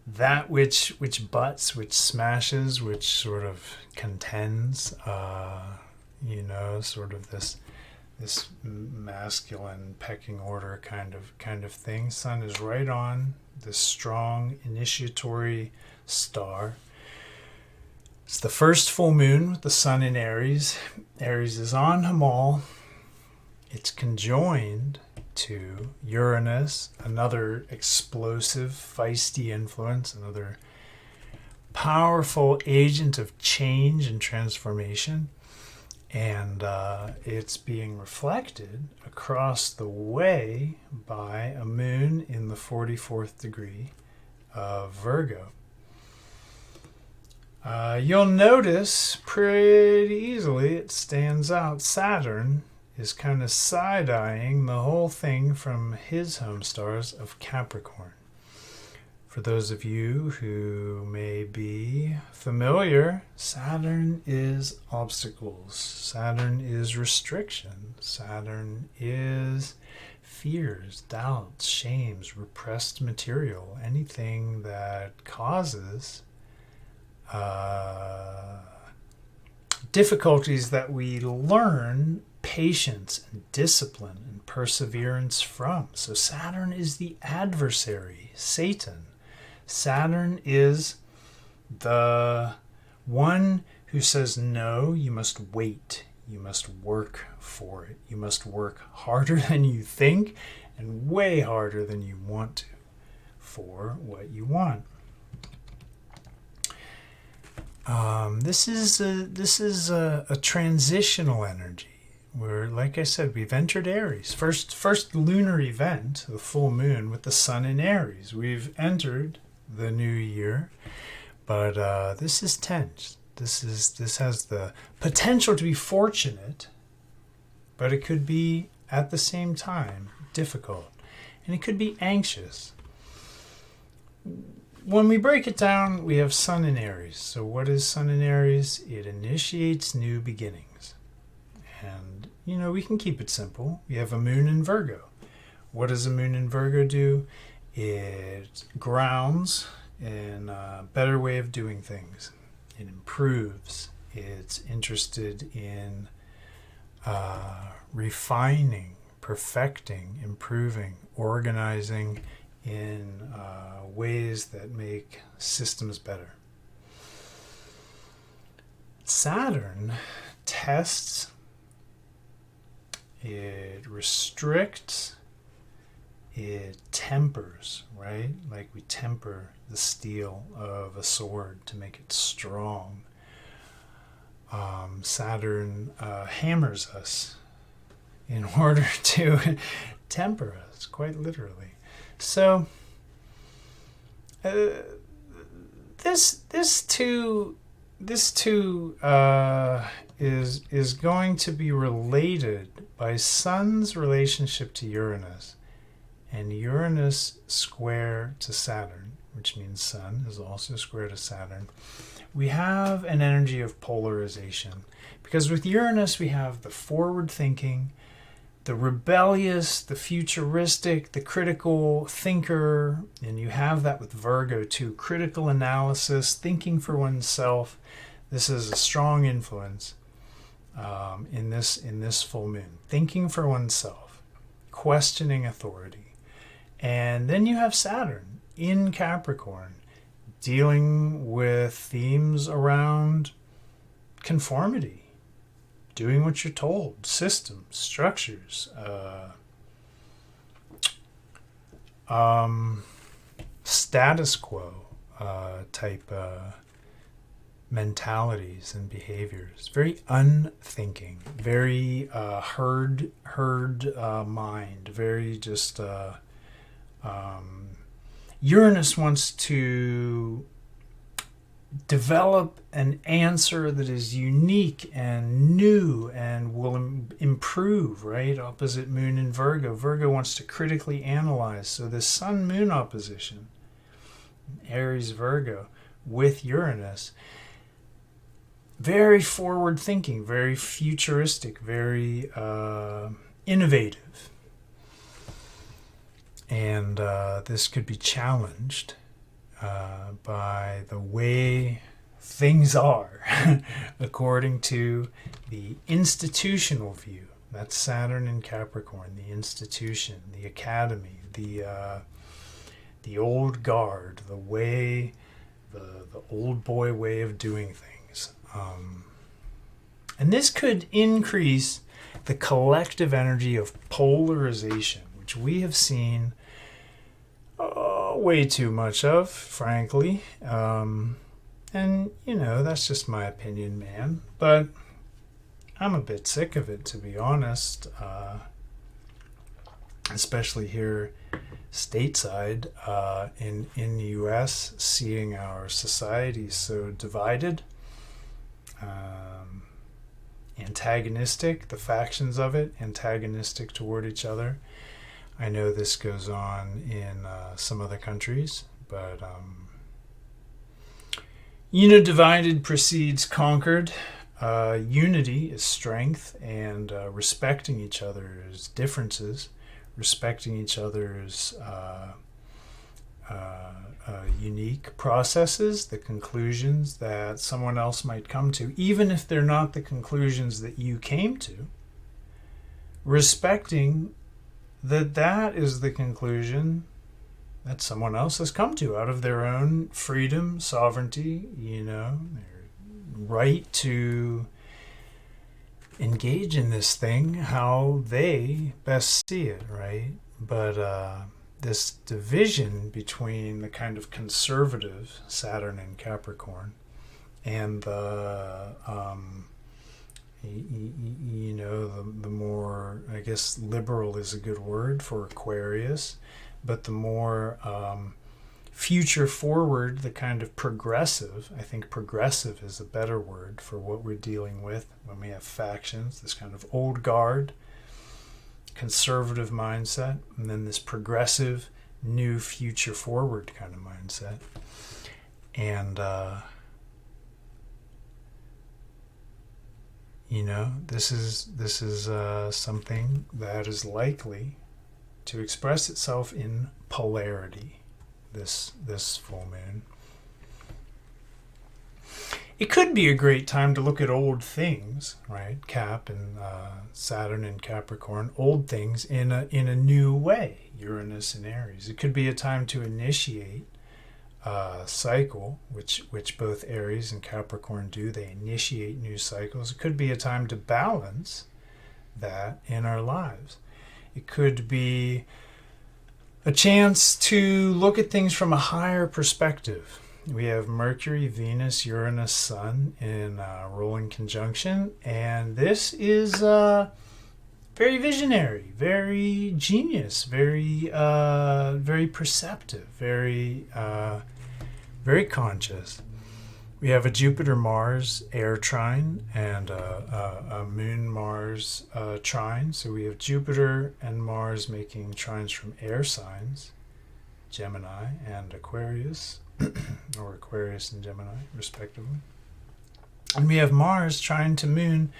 that which butts, which smashes, which sort of contends, sort of this masculine pecking order kind of thing. Sun is right on this strong initiatory star. It's the first full moon with the sun in Aries. Aries is on Hamal. It's conjoined to Uranus, another explosive, feisty influence, another powerful agent of change and transformation. And it's being reflected across the way by a moon in the 44th degree of Virgo. You'll notice pretty easily it stands out. Saturn is kind of side-eyeing the whole thing from his home stars of Capricorn. For those of you who may be familiar, Saturn is obstacles. Saturn is restriction. Saturn is fears, doubts, shames, repressed material, anything that causes difficulties that we learn patience and discipline and perseverance from. So Saturn is the adversary, Satan. Saturn is the one who says, no, you must wait. You must work for it. You must work harder than you think and way harder than you want to for what you want. This is a transitional energy where, like I said, we've entered Aries. First lunar event, the full moon with the sun in Aries. We've entered the new year, but this is tense. This has the potential to be fortunate, but it could be at the same time difficult, and it could be anxious. When we break it down, we have Sun in Aries. So what is Sun in Aries? It initiates new beginnings. And, we can keep it simple. We have a moon in Virgo. What does a moon in Virgo do? It grounds in a better way of doing things. It improves. It's interested in refining, perfecting, improving, organizing, in ways that make systems better. Saturn tests, it restricts, it tempers, right? Like we temper the steel of a sword to make it strong. Saturn hammers us in order to temper us, quite literally. So this too is going to be related by Sun's relationship to Uranus and Uranus square to Saturn, which means Sun is also square to Saturn. We have an energy of polarization because with Uranus we have the forward thinking, the rebellious, the futuristic, the critical thinker, and you have that with Virgo too. Critical analysis, thinking for oneself. This is a strong influence in this full moon. Thinking for oneself, questioning authority. And then you have Saturn in Capricorn, dealing with themes around conformity. Doing what you're told, systems, structures, status quo type mentalities and behaviors. Very unthinking, very herd mind, very just Uranus wants to develop an answer that is unique and new and will improve, right? Opposite moon in Virgo. Virgo wants to critically analyze. So this sun-moon opposition, Aries, Virgo, with Uranus, very forward thinking, very futuristic, very innovative. And this could be challenged by the way things are according to the institutional view. That's Saturn in Capricorn, the institution, the academy, the old guard, the way, the old boy way of doing things. And this could increase the collective energy of polarization, which we have seen way too much of, frankly. And, you know, that's just my opinion, man. But I'm a bit sick of it, to be honest. Especially here stateside in the U.S., seeing our society so divided, antagonistic, the factions of it, antagonistic toward each other. I know this goes on in some other countries, but divided precedes conquered. Unity is strength, and respecting each other's differences, respecting each other's unique processes, the conclusions that someone else might come to, even if they're not the conclusions that you came to, respecting that is the conclusion that someone else has come to out of their own freedom, sovereignty, their right to engage in this thing how they best see it, right? But this division between the kind of conservative Saturn in Capricorn and the the more, I guess, liberal is a good word for Aquarius, but the more future forward, the kind of progressive, I think progressive is a better word for what we're dealing with when we have factions, this kind of old guard, conservative mindset, and then this progressive, new future forward kind of mindset. And this is something that is likely to express itself in polarity this full moon. It could be a great time to look at old things, right? Cap and Saturn and Capricorn, old things in a new way. Uranus and Aries. It could be a time to initiate cycle, which both Aries and Capricorn do. They initiate new cycles. It could be a time to balance that in our lives. It could be a chance to look at things from a higher perspective. We have Mercury, Venus, Uranus, Sun in rolling conjunction, and this is very visionary, very genius, very perceptive, very conscious. We have a Jupiter-Mars air trine and a Moon-Mars trine. So we have Jupiter and Mars making trines from air signs, Gemini and Aquarius, or Aquarius and Gemini, respectively. And we have Mars trine to Moon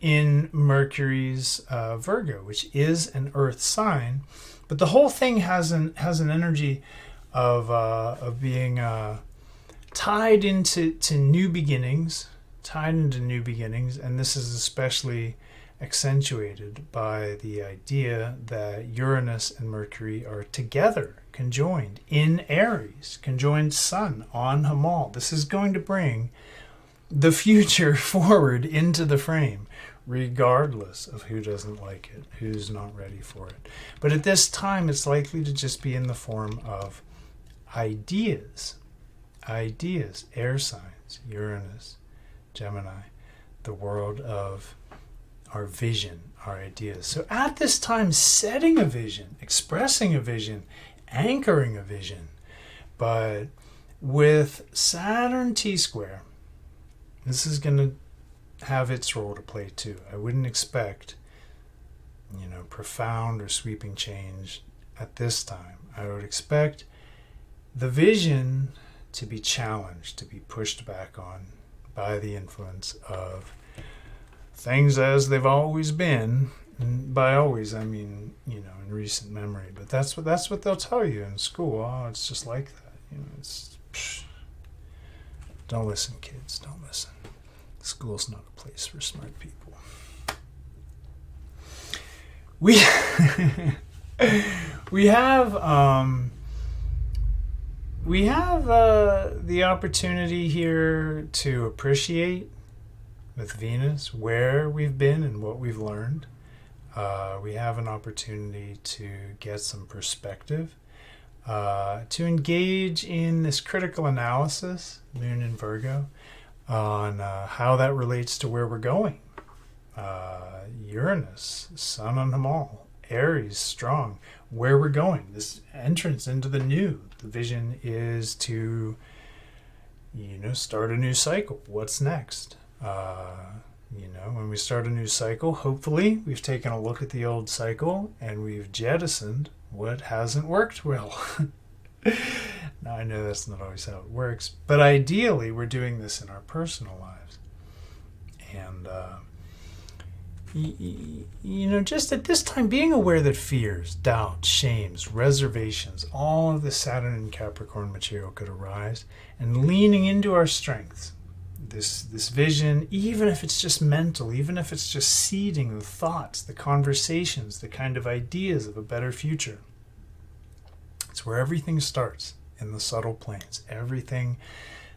in Mercury's Virgo, which is an Earth sign. But the whole thing has an energy of being tied into new beginnings, and this is especially accentuated by the idea that Uranus and Mercury are together, conjoined in Aries, conjoined Sun on Hamal. This is going to bring the future forward into the frame, regardless of who doesn't like it, who's not ready for it. But at this time, it's likely to just be in the form of ideas, air signs, Uranus, Gemini, the world of our vision, our ideas. So at this time, setting a vision, expressing a vision, anchoring a vision, but With Saturn T-square, this is going to have its role to play too. I wouldn't expect, profound or sweeping change at this time. I would expect the vision to be challenged, to be pushed back on by the influence of things as they've always been. And by always, I mean, in recent memory. But that's what they'll tell you in school. Oh, it's just like that. Don't listen, kids. Don't listen. School's not a place for smart people. We have the opportunity here to appreciate with Venus where we've been and what we've learned. We have an opportunity to get some perspective, to engage in this critical analysis, Moon in Virgo, on how that relates to where we're going. Uranus, Sun on them all, Aries, strong, where we're going, this entrance into the new. The vision is to, start a new cycle. What's next? When we start a new cycle, hopefully we've taken a look at the old cycle and we've jettisoned what hasn't worked well. Now, I know that's not always how it works, but ideally we're doing this in our personal lives. And, just at this time, being aware that fears, doubts, shames, reservations, all of the Saturn and Capricorn material could arise, and leaning into our strengths. This vision, even if it's just mental, even if it's just seeding the thoughts, the conversations, the kind of ideas of a better future. It's where everything starts, in the subtle planes. Everything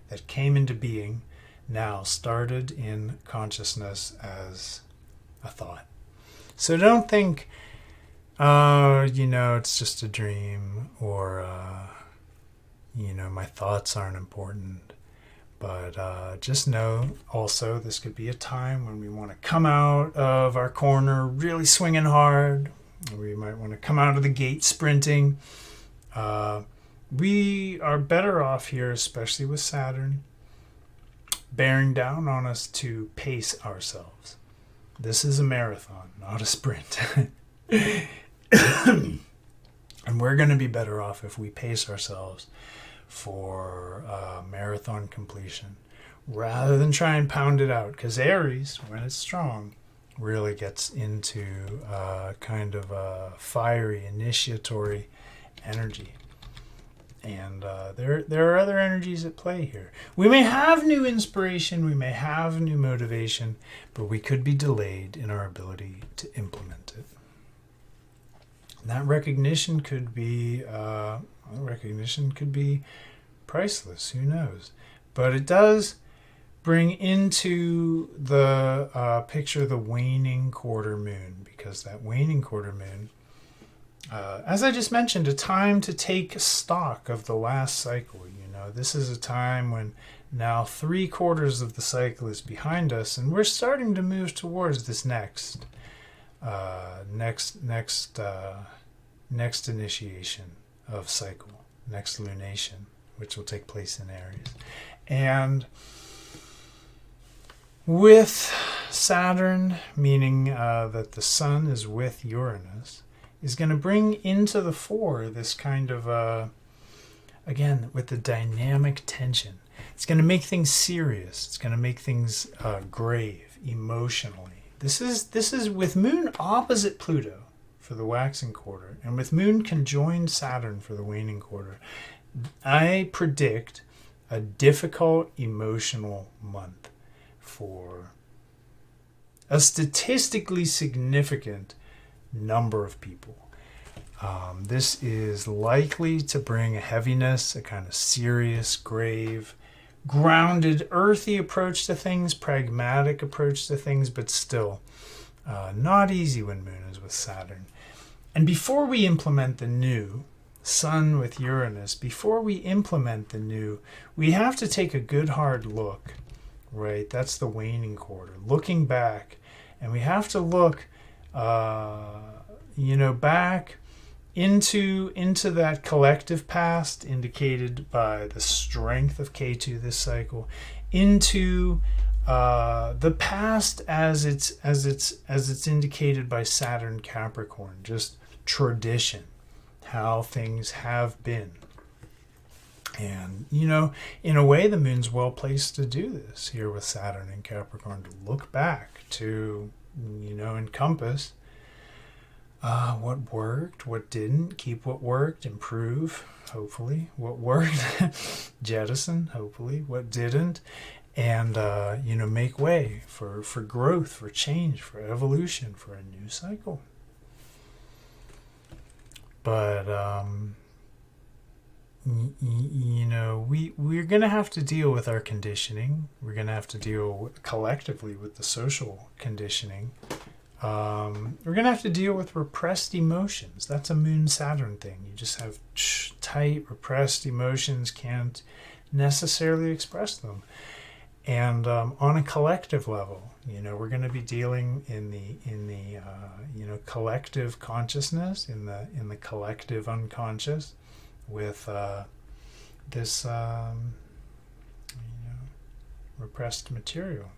that came into being now started in consciousness as a thought. So don't think, it's just a dream, or, my thoughts aren't important. But just know also this could be a time when we want to come out of our corner really swinging hard. We might want to come out of the gate sprinting. We are better off here, especially with Saturn, bearing down on us to pace ourselves. This is a marathon, not a sprint. And we're going to be better off if we pace ourselves for marathon completion rather than try and pound it out, because Aries, when it's strong, really gets into kind of a fiery initiatory energy. And there are other energies at play here. We may have new inspiration, we may have new motivation, but we could be delayed in our ability to implement it. And that recognition could be priceless, who knows? But it does bring into the picture the waning quarter moon, because that waning quarter moon, as I just mentioned, a time to take stock of the last cycle. This is a time when now 3/4 of the cycle is behind us, and we're starting to move towards this next initiation of cycle, next lunation, which will take place in Aries. And with Saturn, meaning that the Sun is with Uranus, is going to bring into the fore this kind of, again, with the dynamic tension. It's going to make things serious. It's going to make things grave, emotionally. This is with Moon opposite Pluto for the waxing quarter, and with Moon conjoined Saturn for the waning quarter. I predict a difficult emotional month for a statistically significant number of people. This is likely to bring a heaviness, a kind of serious, grave, grounded, earthy approach to things, pragmatic approach to things, but still not easy when Moon is with Saturn. And before we implement the new, Sun with Uranus, before we implement the new, we have to take a good hard look, right? That's the waning quarter, looking back. And we have to look, back into that collective past indicated by the strength of K2 this cycle, into the past as it's indicated by Saturn Capricorn, just tradition, how things have been. And, you know, in a way, the moon's well placed to do this here with Saturn in Capricorn, to look back, to, you know, encompass what worked, what didn't, keep what worked, improve, hopefully, what worked, jettison, hopefully, what didn't, and, you know, make way for growth, for change, for evolution, for a new cycle. But, you know, we're going to have to deal with our conditioning. We're going to have to deal collectively with the social conditioning. We're going to have to deal with repressed emotions. That's a Moon-Saturn thing. You just have tight, repressed emotions, can't necessarily express them. And on a collective level, you know, we're going to be dealing in the you know, collective consciousness, in the collective unconscious, with this you know, repressed material.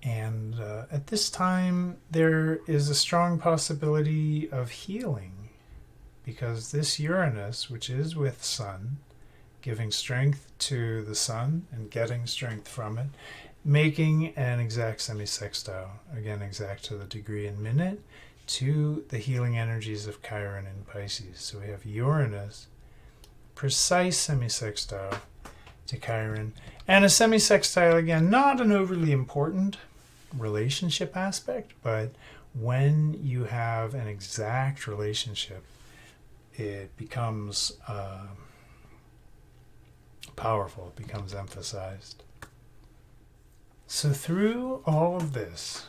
And at this time, there is a strong possibility of healing, because this Uranus, which is with Sun, giving strength to the Sun and getting strength from it, making an exact semisextile, again exact to the degree and minute, to the healing energies of Chiron in Pisces. So we have Uranus, precise semisextile to Chiron, and a semisextile, again, not an overly important relationship aspect, but when you have an exact relationship, it becomes powerful, it becomes emphasized. So through all of this,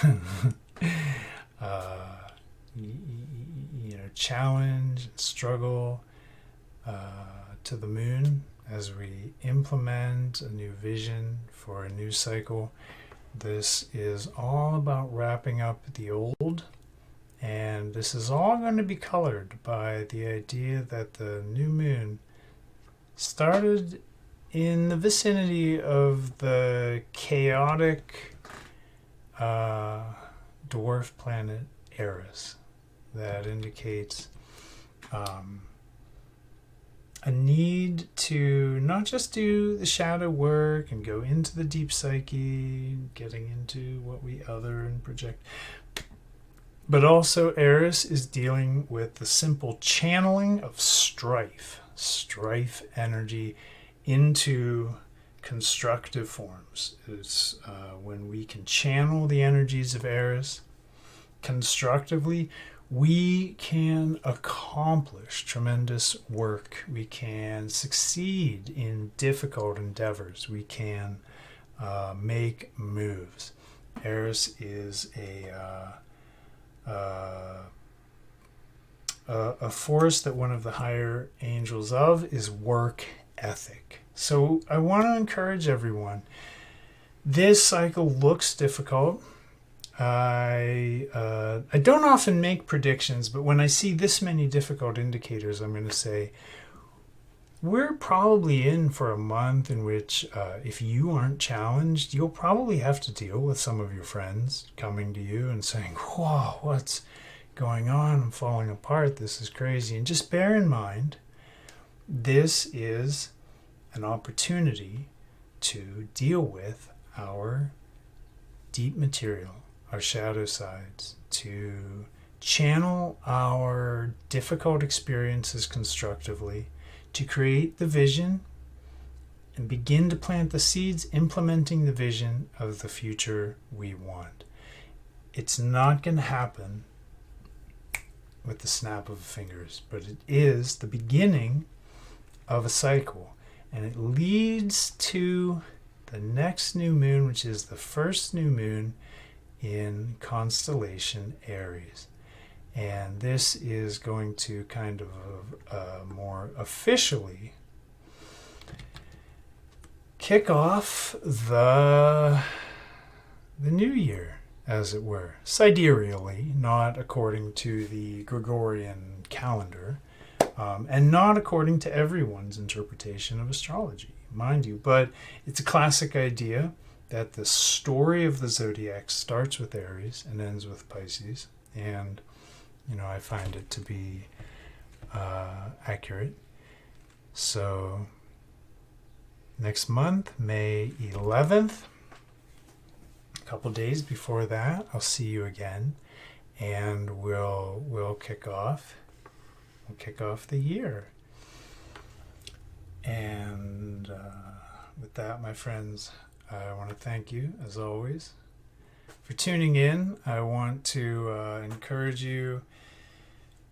you know, challenge and struggle to the moon as we implement a new vision for a new cycle. This is all about wrapping up the old, and this is all going to be colored by the idea that the new moon started in the vicinity of the chaotic dwarf planet Aries. That indicates a need to not just do the shadow work and go into the deep psyche, getting into what we other and project, but also Aries is dealing with the simple channeling of strife energy into constructive forms. It's when we can channel the energies of Aries constructively, we can accomplish tremendous work. We can succeed in difficult endeavors. We can make moves. Aries is a force that one of the higher angels of is work ethic. So I want to encourage everyone. This cycle looks difficult. I don't often make predictions, but when I see this many difficult indicators, I'm going to say we're probably in for a month in which, if you aren't challenged, you'll probably have to deal with some of your friends coming to you and saying, "Whoa, what's going on? I'm falling apart. This is crazy." And just bear in mind, this is an opportunity to deal with our deep material, our shadow sides, to channel our difficult experiences constructively, to create the vision and begin to plant the seeds, implementing the vision of the future we want. It's not going to happen with the snap of fingers, but it is the beginning of a cycle, and it leads to the next new moon, which is the first new moon in constellation Aries. And this is going to kind of more officially kick off the new year as it were, sidereally, not according to the Gregorian calendar, and not according to everyone's interpretation of astrology, mind you. But it's a classic idea that the story of the zodiac starts with Aries and ends with Pisces, and I find it to be accurate. So next month, May 11th, a couple days before that, I'll see you again, and we'll kick off the year. And with that, my friends, I want to thank you, as always, for tuning in. I want to encourage you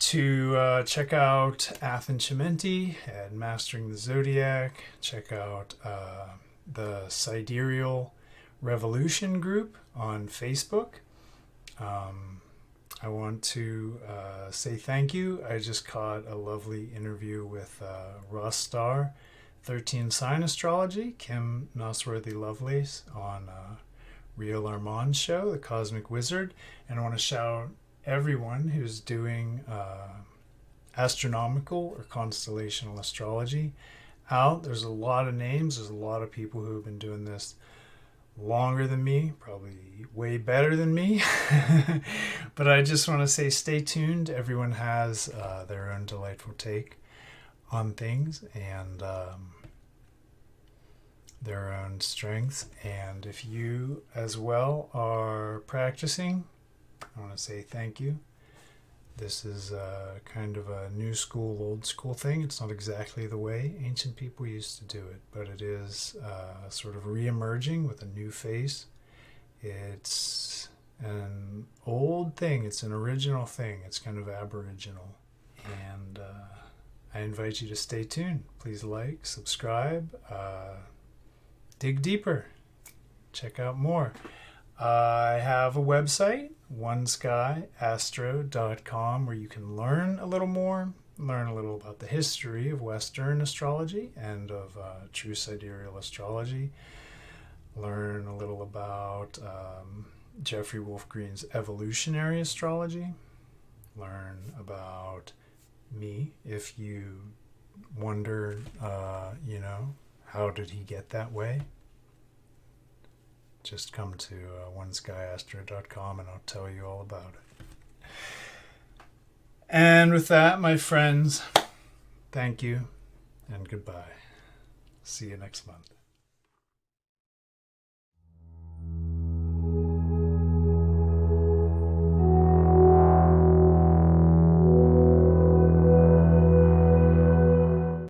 to check out Athen Chimenti and Mastering the Zodiac. Check out the Sidereal Revolution group on Facebook. I want to say thank you. I just caught a lovely interview with Ross Starr, 13 Sign Astrology, Kim Nosworthy Lovelace on Real Armand's show, The Cosmic Wizard. And I want to shout everyone who's doing astronomical or constellational astrology out. There's a lot of names. There's a lot of people who have been doing this longer than me, probably way better than me. But I just want to say stay tuned. Everyone has their own delightful take on things and their own strengths. And if you as well are practicing, I want to say thank you. This is kind of a new school, old school thing. It's not exactly the way ancient people used to do it, but it is sort of re-emerging with a new face. It's an old thing. It's an original thing. It's kind of aboriginal. And I invite you to stay tuned. Please like, subscribe, dig deeper, check out more. I have a website, oneskyastrology.com, where you can learn a little more, learn a little about the history of Western astrology and of true sidereal astrology, learn a little about Jeffrey Wolf Green's evolutionary astrology, learn about me if you wonder, how did he get that way? Just come to oneskyastrology.com and I'll tell you all about it. And with that, my friends, thank you and goodbye. See you next month.